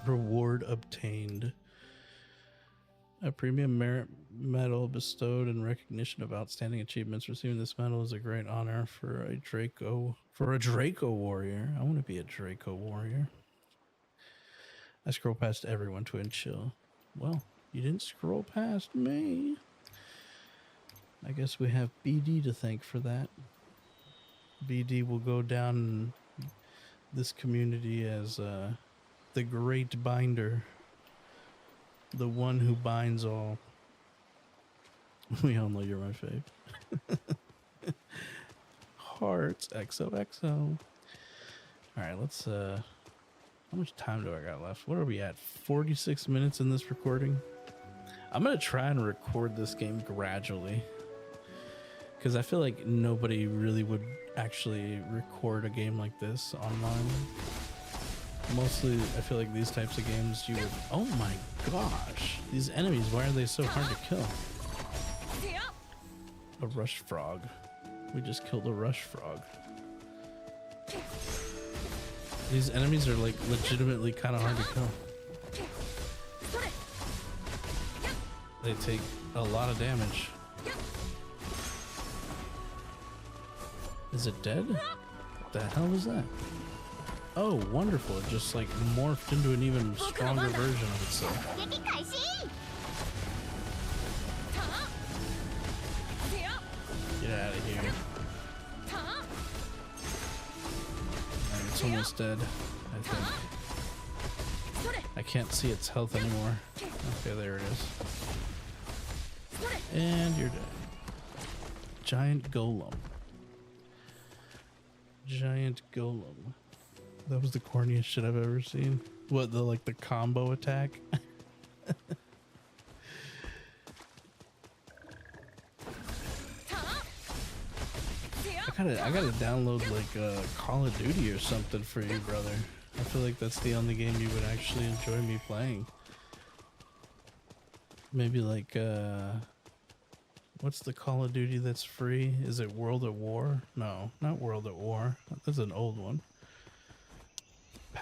Reward obtained. A premium merit medal bestowed in recognition of outstanding achievements. Receiving this medal is a great honor for a Draco warrior. I want to be a Draco warrior. I scroll past everyone to chill. Well, you didn't scroll past me. I guess we have BD to thank for that. BD will go down in this community as the Great Binder. The one who binds all. We all know you're my fave. Hearts, XOXO. Alright, let's how much time do I got left? What are we at? 46 minutes in this recording? I'm gonna try and record this game gradually, because I feel like nobody really would actually record a game like this online. Mostly, I feel like these types of games you would... Oh my gosh! These enemies, why are they so hard to kill? A rush frog. We just killed a rush frog. These enemies are like legitimately kind of hard to kill. They take a lot of damage. Is it dead? What the hell was that? Oh, wonderful. It just like morphed into an even stronger version of itself. Get out of here. Alright, it's almost dead, I think. I can't see its health anymore. Okay, there it is. And you're dead. Giant golem. Giant golem. That was the corniest shit I've ever seen. What, the combo attack? I gotta download like Call of Duty or something for you, brother. I feel like that's the only game you would actually enjoy me playing. Maybe like what's the Call of Duty that's free? Is it World at War? No, not World at War. That's an old one.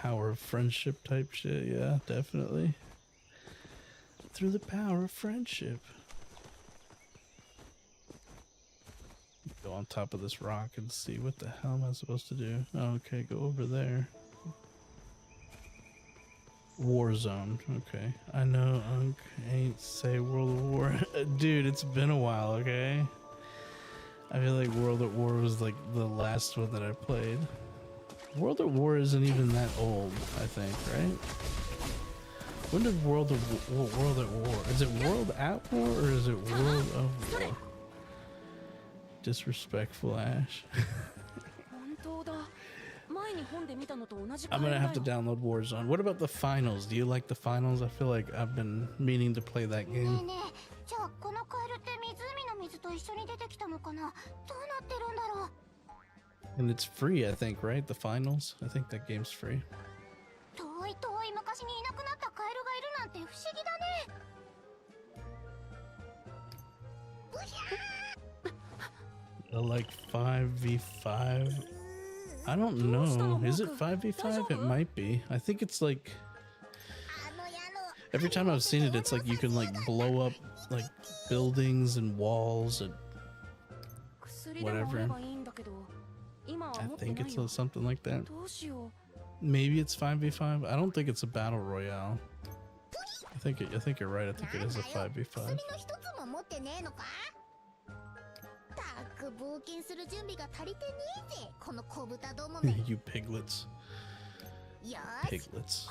power of friendship type shit. Yeah, definitely. Through the power of friendship. Go on top of this rock and see what the hell am I supposed to do. Okay, go over there. War zone. Okay. I know Unk ain't say World of War. Dude, it's been a while, okay? I feel like World at War was like the last one that I played. World at War isn't even that old, I think, right? When did World at War? Is it World at War or is it World of War? Disrespectful Ash. I'm gonna have to download Warzone. What about the finals? Do you like the finals? I feel like I've been meaning to play that game. And it's free, I think, right? The finals? I think that game's free. Like 5v5? I don't know. Is it 5v5? It might be. I think it's like... Every time I've seen it, it's like you can like blow up like buildings and walls and whatever. I think it's something like that. Maybe it's 5v5. I don't think it's a battle royale. I think you're right. I think it is a 5v5. You piglets. Piglets.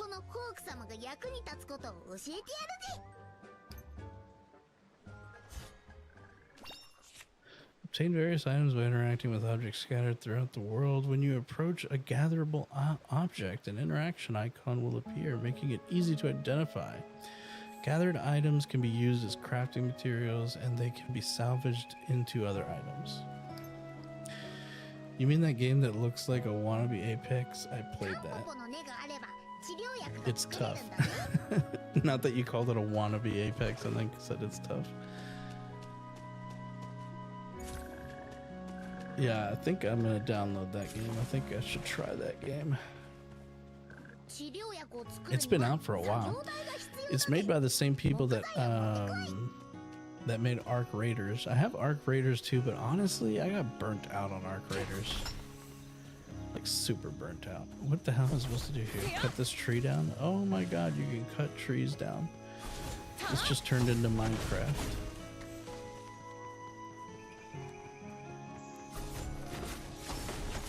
Obtain various items by interacting with objects scattered throughout the world. When you approach a gatherable object, an interaction icon will appear, making it easy to identify. Gathered items can be used as crafting materials, and they can be salvaged into other items. You mean that game that looks like a wannabe Apex? I played that. It's tough. Not that you called it a wannabe Apex, I think you said it's tough. Yeah, I think I'm gonna download that game. I think I should try that game. It's been out for a while. It's made by the same people that that made Arc Raiders. I have Arc Raiders too, but honestly, I got burnt out on Arc Raiders. Like super burnt out. What the hell am I supposed to do here? Cut this tree down? Oh my god, you can cut trees down. This just turned into Minecraft.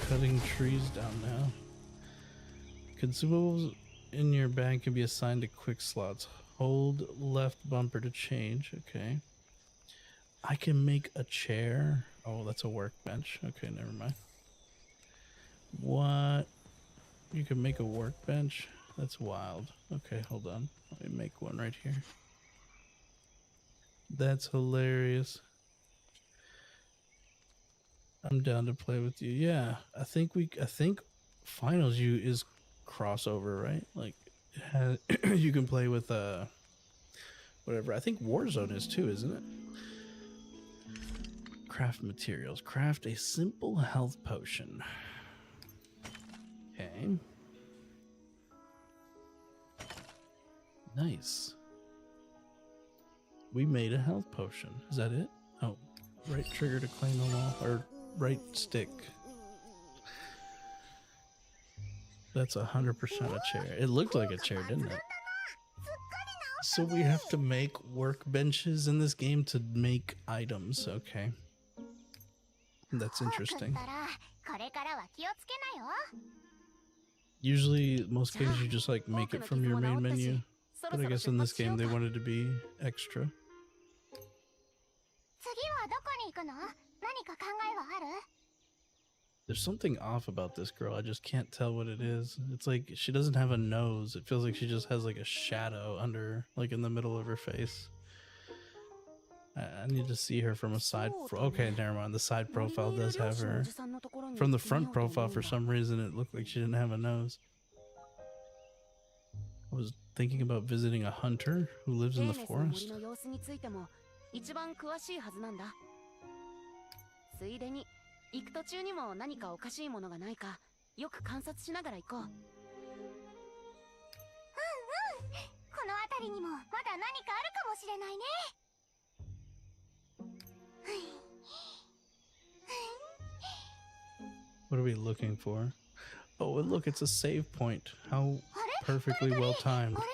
Cutting trees down now. Consumables in your bag can be assigned to quick slots. Hold left bumper to change. Okay. I can make a chair. Oh, that's a workbench. Okay, never mind. What? You can make a workbench? That's wild. Okay, hold on. Let me make one right here. That's hilarious. I'm down to play with you. Yeah, I think Finals U is crossover, right? Like it has, you can play with whatever. I think Warzone is too, isn't it? Craft materials. Craft a simple health potion. Okay. Nice. We made a health potion. Is that it? Oh, right trigger to claim them all, or right stick. That's 100% a chair. It looked like a chair, didn't it? So we have to make workbenches in this game to make items. Okay. That's interesting. Usually, most games you just like make it from your main menu. But I guess in this game they wanted to be extra. There's something off about this girl. I just can't tell what it is. It's like she doesn't have a nose. It feels like she just has like a shadow under, like in the middle of her face. I need to see her from a side. Okay, never mind. The side profile does have her. From the front profile, for some reason, it looked like she didn't have a nose. I was thinking about visiting a hunter who lives in the forest. まだ何かあるかもしれないね。What are we looking for? Oh, and look, it's a save point. How あれ perfectly well あれ timed. ってなんか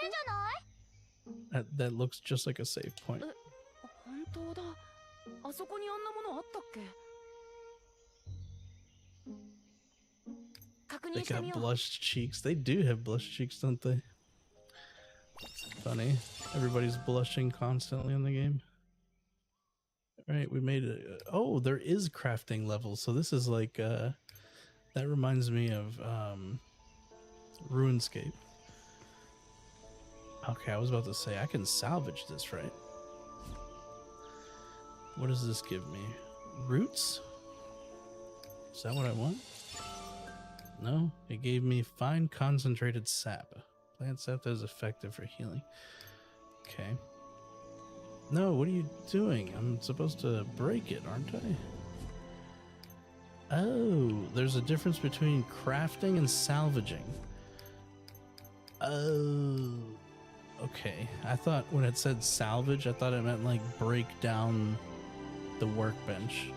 変じゃない？ That looks just like a save point. 本当だ。あそこにあんなものあったっけ？確 They 認して got みよう。 blushed cheeks. They do have blushed cheeks, don't they? Funny. Everybody's blushing constantly in the game. All right, we made it. Oh, there is crafting levels. So this is like, that reminds me of RuneScape. Okay, I was about to say, I can salvage this, right? What does this give me? Roots? Is that what I want? No, it gave me fine concentrated sap. Plant sap that is effective for healing. Okay. No, what are you doing? I'm supposed to break it, aren't I? Oh, there's a difference between crafting and salvaging. Oh, okay. I thought when it said salvage, I thought it meant like break down the workbench.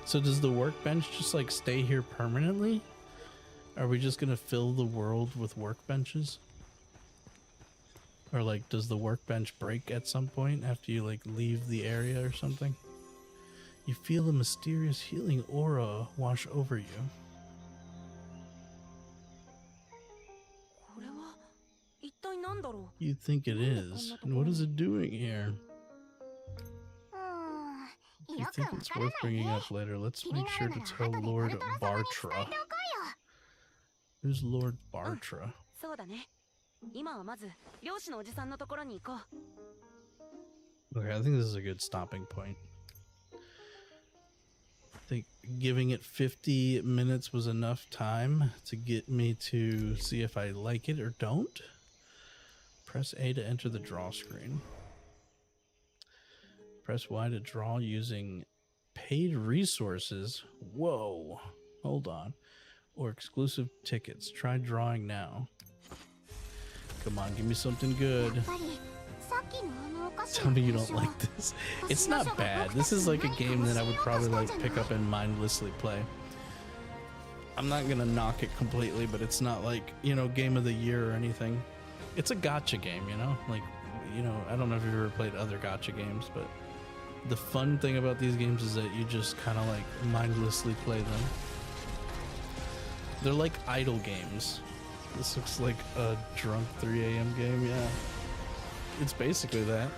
So does the workbench just like stay here permanently? Are we just gonna fill the world with workbenches? Or like, does the workbench break at some point after you like leave the area or something? You feel a mysterious healing aura wash over you. これは一体なんだろう。 You think it is. And what is it doing here? うーん、 If you よく think わ it's からな worth い bringing ね。 up later, let's 気に make な sure るな to ら tell 後でウ Lord ルトラ様に伝え Bartra. ておこうよ。 Who's Lord Bartra? そうだね。今はまず漁師のおじさんのところに行こう。 Okay, I think this is a good stopping point. I think giving it 50 minutes was enough time to get me to see if I like it or don't. Press A to enter the draw screen. Press Y to draw using paid resources. Whoa, hold on. Or exclusive tickets. Try drawing now. Come on, give me something good. やっぱりさっきのあのお菓子 Tell の me you 名 don't 称 like this. It's not bad. This is like a game that I would probably like pick up and mindlessly play. I'm not gonna knock it completely, but it's not like, you know, game of the year or anything. It's a gacha game, you know? Like, you know, I don't know if you've ever played other gacha games, but the fun thing about these games is that you just kind of like mindlessly play them. They're like idle games. This looks like a drunk 3 a.m. game, yeah. It's basically that.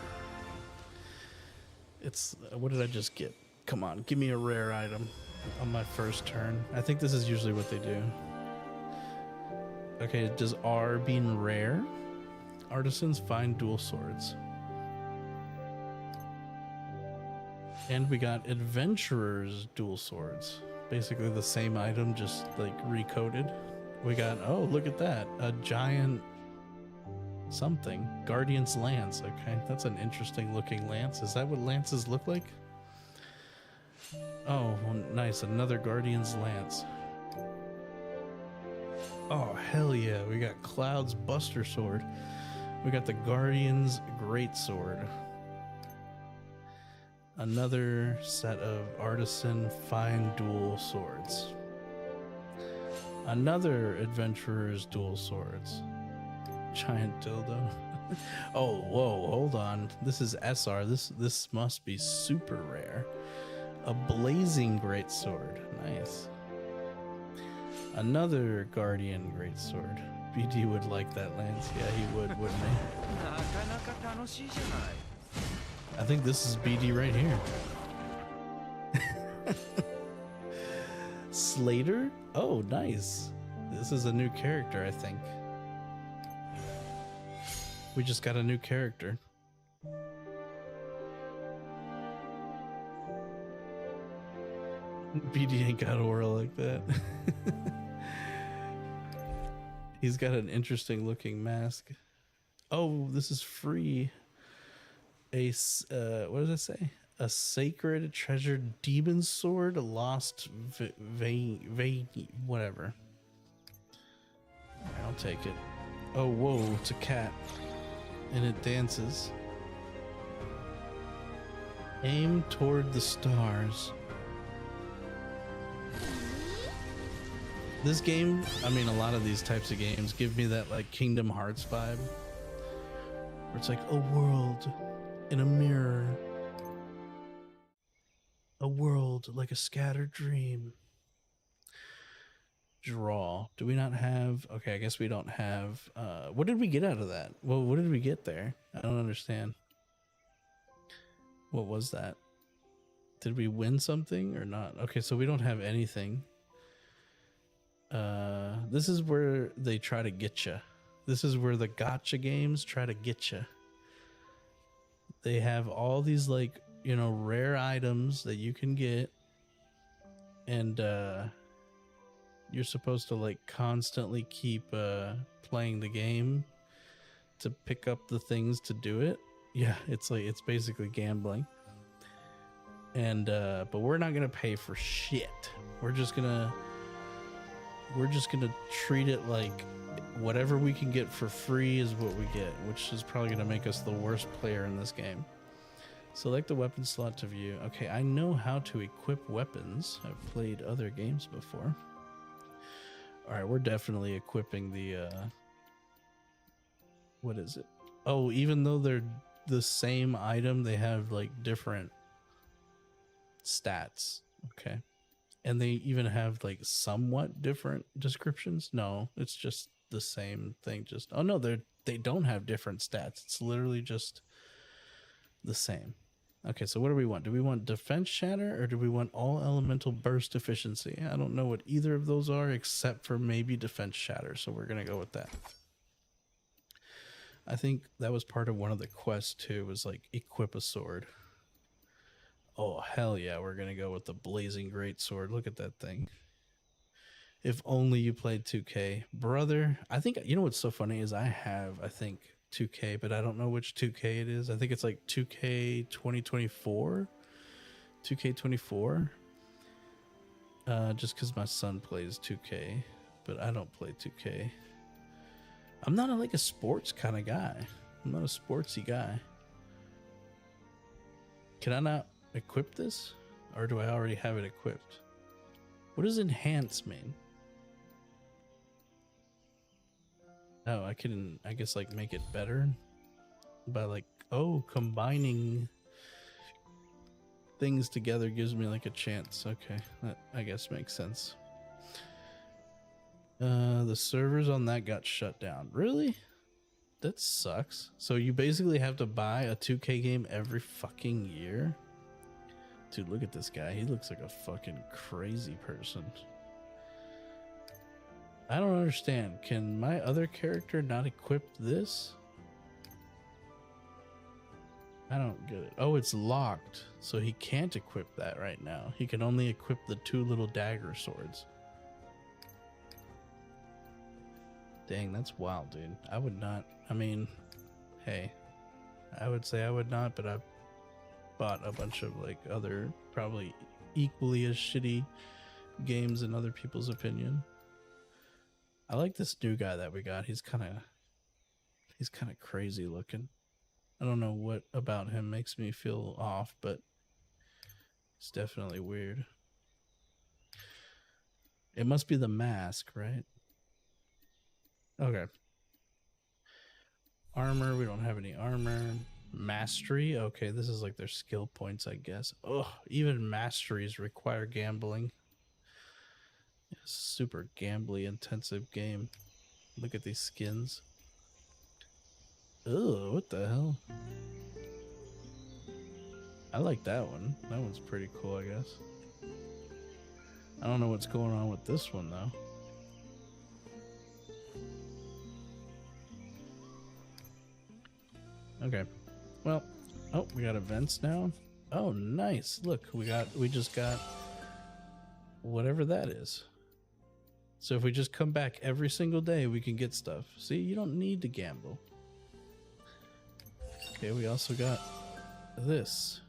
It's, what did I just get? Come on, give me a rare item on my first turn. I think this is usually what they do. Okay, does R being rare? Artisans find dual swords. And we got adventurers dual swords. Basically the same item, just like recoded. We got, oh, look at that. A giant something. Guardian's Lance. Okay, that's an interesting looking lance. Is that what lances look like? Oh, well, nice. Another Guardian's Lance. Oh, hell yeah. We got Cloud's Buster Sword. We got the Guardian's Great Sword. Another set of Artisan Fine Dual Swords. Another Adventurer's Dual Swords. Giant dildo. Oh, whoa, hold on. This is SR. This must be super rare. A Blazing Great Sword. Nice. Another Guardian Great Sword. BD would like that lance. Yeah, he would, wouldn't he? I think this is BD right here. Slater? Oh, nice. This is a new character, I think. We just got a new character. BD ain't got aura like that. He's got an interesting looking mask. Oh, this is free. What does it say? A sacred treasured demon sword, a lost whatever. I'll take it. Oh, whoa, it's a cat. and it dances. Aim toward the stars. This game, I mean, a lot of these types of games give me that like Kingdom Hearts vibe, where it's like a world in a mirror, a world like a scattered dream. Draw. Do we not have? Okay, I guess we don't have. What did we get out of that? Well, what did we get there? I don't understand. What was that? Did we win something or not? Okay, so we don't have anything. This is where they try to get you. This is where the gotcha games try to get you. They have all these like, you know, rare items that you can get, and you're supposed to like constantly keep playing the game to pick up the things to do it. Yeah, it's like it's basically gambling. And but we're not gonna pay for shit. We're just gonna treat it like whatever we can get for free is what we get, which is probably gonna make us the worst player in this game. Select the weapon slot to view. Okay, I know how to equip weapons. I've played other games before. All right, we're definitely equipping the what is it? Oh, even though they're the same item, they have like different stats. Okay. And they even have like somewhat different descriptions. No, it's just the same thing. Just, oh no, they don't have different stats. It's literally just the same. Okay, so what do we want? Do we want defense shatter or do we want all elemental burst efficiency? I don't know what either of those are except for maybe defense shatter, so we're gonna go with that. I think that was part of one of the quests too, was like equip a sword. Oh hell yeah, we're gonna go with the blazing great sword. Look at that thing. If only you played 2K, brother. I think, you know what's so funny is I think 2K, but I don't know which 2K it is. I think it's like 2K 2024, 2K24. Just because my son plays 2K, but I don't play 2K. I'm not like a sports kind of guy. I'm not a sportsy guy. Can I not equip this, or do I already have it equipped? What does enhance mean? Oh, I can, I guess, like make it better by like, oh, combining things together gives me like a chance. Okay, that I guess makes sense. The servers on that got shut down. Really? That sucks. So you basically have to buy a 2K game every fucking year? Dude, look at this guy. He looks like a fucking crazy person. I don't understand. Can my other character not equip this? I don't get it. Oh, it's locked. So he can't equip that right now. He can only equip the two little dagger swords. Dang, that's wild, dude. I would not. I mean, hey, I would say I would not, but I've bought a bunch of like other probably equally as shitty games in other people's opinion. I like this new guy that we got. He's kind of crazy looking. I don't know what about him makes me feel off, but it's definitely weird. It must be the mask, right? Okay. Armor, we don't have any armor. Mastery, okay, this is like their skill points, I guess. Oh, even masteries require gambling. Super gambly intensive game. Look at these skins. Oh, what the hell? I like that one. That one's pretty cool, I guess. I don't know what's going on with this one though. Okay. Well, oh, we got events now. Oh, nice. Look, we just got whatever that is. So if we just come back every single day, we can get stuff. See, you don't need to gamble. Okay, we also got this.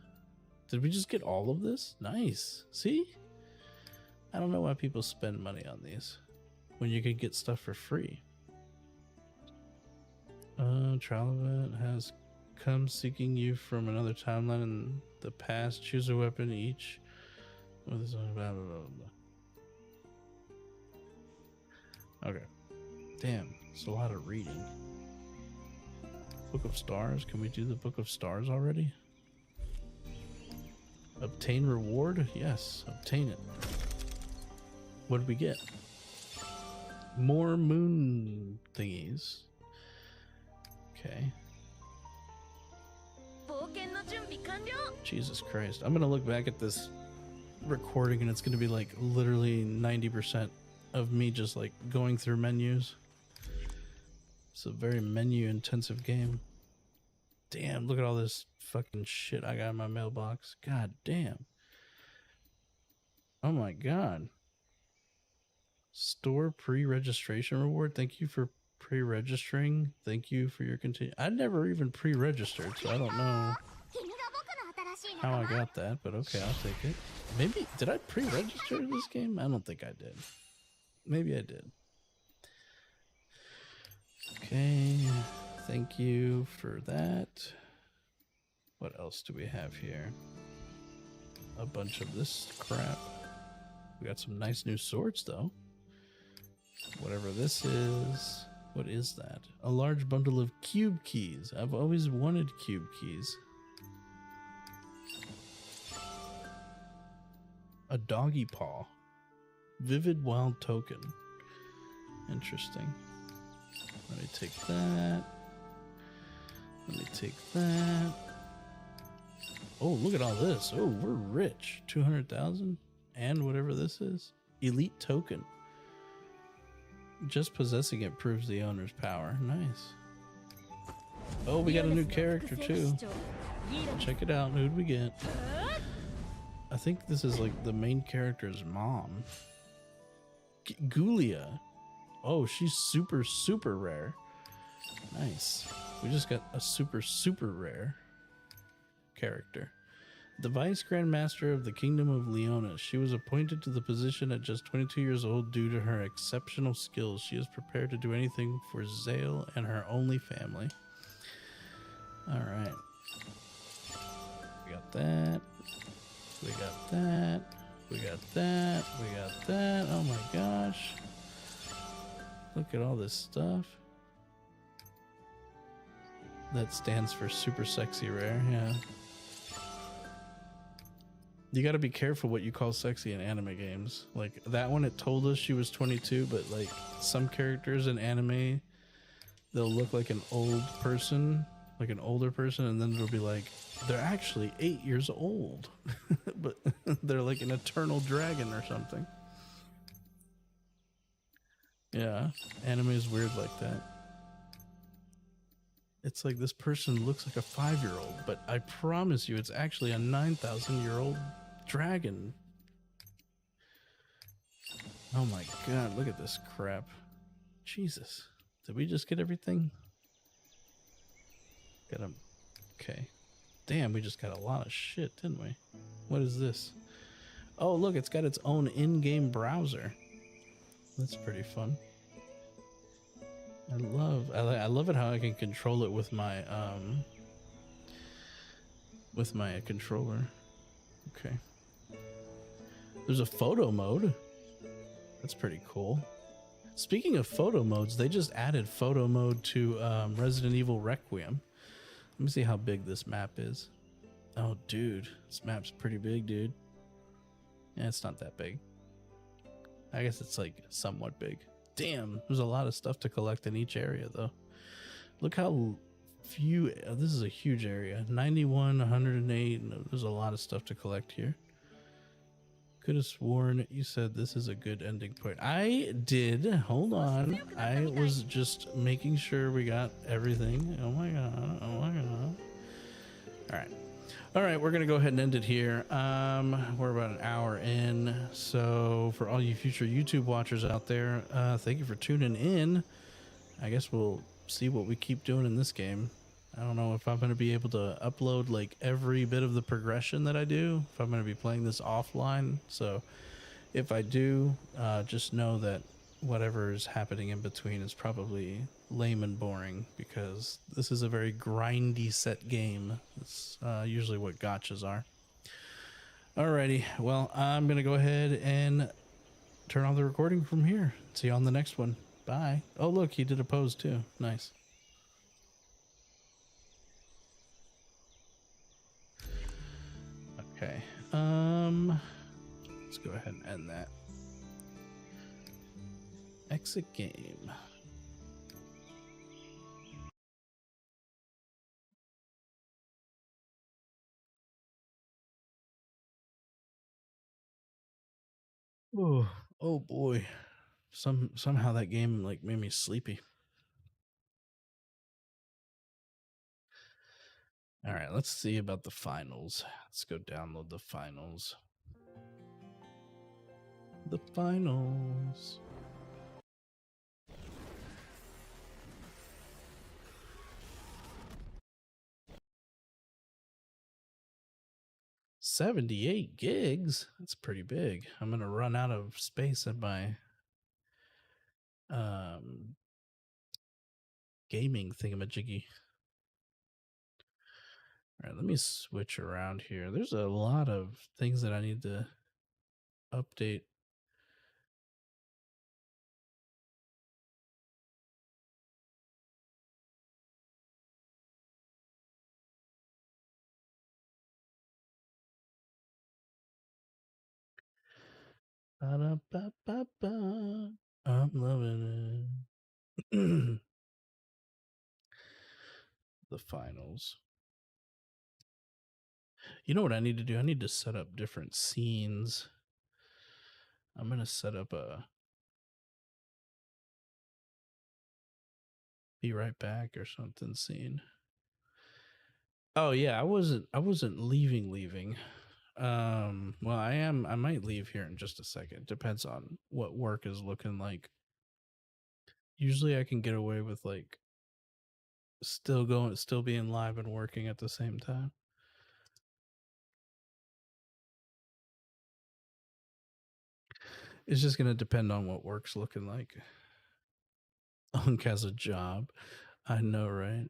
Did we just get all of this? Nice. See? I don't know why people spend money on these when you can get stuff for free. A trial event has come seeking you from another timeline in the past. Choose a weapon each. With his own blah, blah, blah, blah. Okay. Damn, it's a lot of reading. Book of Stars. Can we do the Book of Stars already? Obtain reward? Yes, obtain it. What did we get? More moon thingies. Okay. Jesus Christ. I'm going to look back at this recording and it's going to be like literally 90% of me just like going through menus. It's a very menu intensive game. Damn, look at all this fucking shit I got in my mailbox. God damn. Oh my god. Store pre-registration reward. Thank you for pre-registering. Thank you for your continue. I never even pre-registered, so I don't know how I got that, but okay, I'll take it. Maybe, did I pre-register this game? I don't think I did. Maybe I did. Okay, thank you for that. What else do we have here? A bunch of this crap. We got some nice new swords, though. Whatever this is. What is that? A large bundle of cube keys. I've always wanted cube keys. A doggy paw. Vivid wild token. Interesting. Let me take that. Let me take that. Oh, look at all this. Oh, we're rich. 200,000 and whatever this is. Elite token. Just possessing it proves the owner's power. Nice. Oh, we got a new character too. Check it out. Who'd we get? I think this is like the main character's mom. Gulia. Oh, she's super, super rare. Nice. We just got a super, super rare character. The Vice Grand Master of the Kingdom of Leonis. She was appointed to the position at just 22 years old due to her exceptional skills. She is prepared to do anything for Zale and her only family. All right. We got that. We got that. We got that. We got that. Oh my gosh. Look at all this stuff. That stands for super sexy rare, yeah. You gotta be careful what you call sexy in anime games. Like that one, it told us she was 22, but like some characters in anime, they'll look like an old person, like an older person, and then it'll be like, they're actually 8 years old, but they're like an eternal dragon or something. Yeah, anime is weird like that. It's like this person looks like a 5-year-old, but I promise you it's actually a 9,000-year-old dragon. Oh my god, look at this crap. Jesus. Did we just get everything? Got him. Okay. Damn, we just got a lot of shit, didn't we? What is this? Oh, look, it's got its own in-game browser. That's pretty fun. I love it how I can control it with my controller. Okay. There's a photo mode. That's pretty cool. Speaking of photo modes, they just added photo mode to Resident Evil Requiem. Let me see how big this map is. Oh, dude, this map's pretty big, dude. Yeah, it's not that big. I guess it's like somewhat big. Damn, there's a lot of stuff to collect in each area, though. Look how few. This is a huge area. 91, 108. There's a lot of stuff to collect here. Could have sworn you said this is a good ending point. I did. Hold on. I was just making sure we got everything. Oh my god. Oh my god. All right. All right, we're going to go ahead and end it here. We're about an hour in. So for all you future YouTube watchers out there, thank you for tuning in. I guess we'll see what we keep doing in this game. I don't know if I'm going to be able to upload like every bit of the progression that I do, if I'm going to be playing this offline. So if I do, just know that whatever is happening in between is probably lame and boring because this is a very grindy set game. It's usually what gotchas are. Alrighty, well, I'm going to go ahead and turn on the recording from here. See you on the next one. Bye. Oh, look, he did a pose too. Nice. Okay. Let's go ahead and end that. Exit game. Oh boy. Somehow that game like made me sleepy. All right, let's see about the finals. Let's go download the finals. The finals. $78 gigs. That's pretty big. I'm gonna run out of space in my gaming thingamajiggy. All right, let me switch around here. There's a lot of things that I need to update. Ba-da-ba-ba-ba. I'm loving it. The finals. You know what I need to do? I need to set up different scenes. I'm gonna set up a be right back or something scene. Oh yeah, I wasn't leaving. Well, I might leave here in just a second. Depends on what work is looking like. Usually I can get away with like still being live and working at the same time. It's just gonna depend on what work's looking like. Unk has a job. I know, right?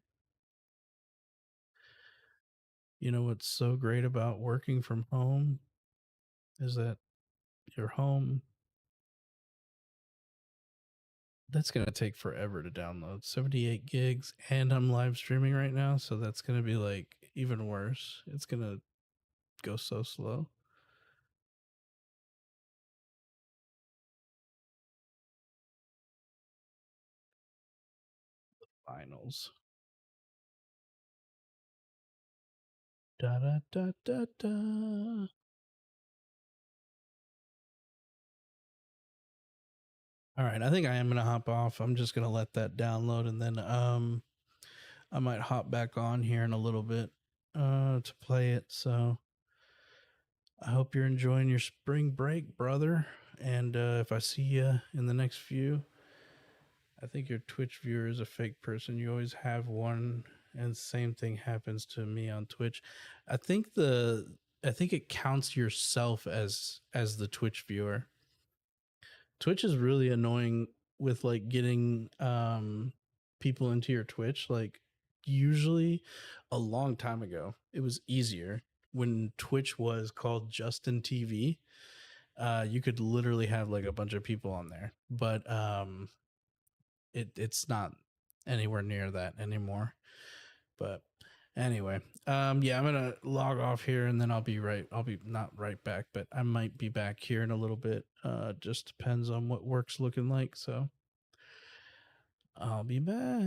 You know what's so great about working from home is that your home that's going to take forever to download. 78 gigs, and I'm live streaming right now, so that's going to be like even worse. It's going to go so slow. Finals. Da da da da da. All right, I think I am going to hop off. I'm just going to let that download, and then I might hop back on here in a little bit to play it. So I hope you're enjoying your spring break, brother. And if I see you in the next few, I think your Twitch viewer is a fake person. You always have one, and same thing happens to me on Twitch. I think it counts yourself as the Twitch viewer. Twitch is really annoying with like getting people into your Twitch. Like usually a long time ago, it was easier when Twitch was called Justin TV. You could literally have like a bunch of people on there, but it's not anywhere near that anymore. But anyway, yeah, I'm gonna log off here and then I'll be not right back, but I might be back here in a little bit. Just depends on what work's looking like. So I'll be back.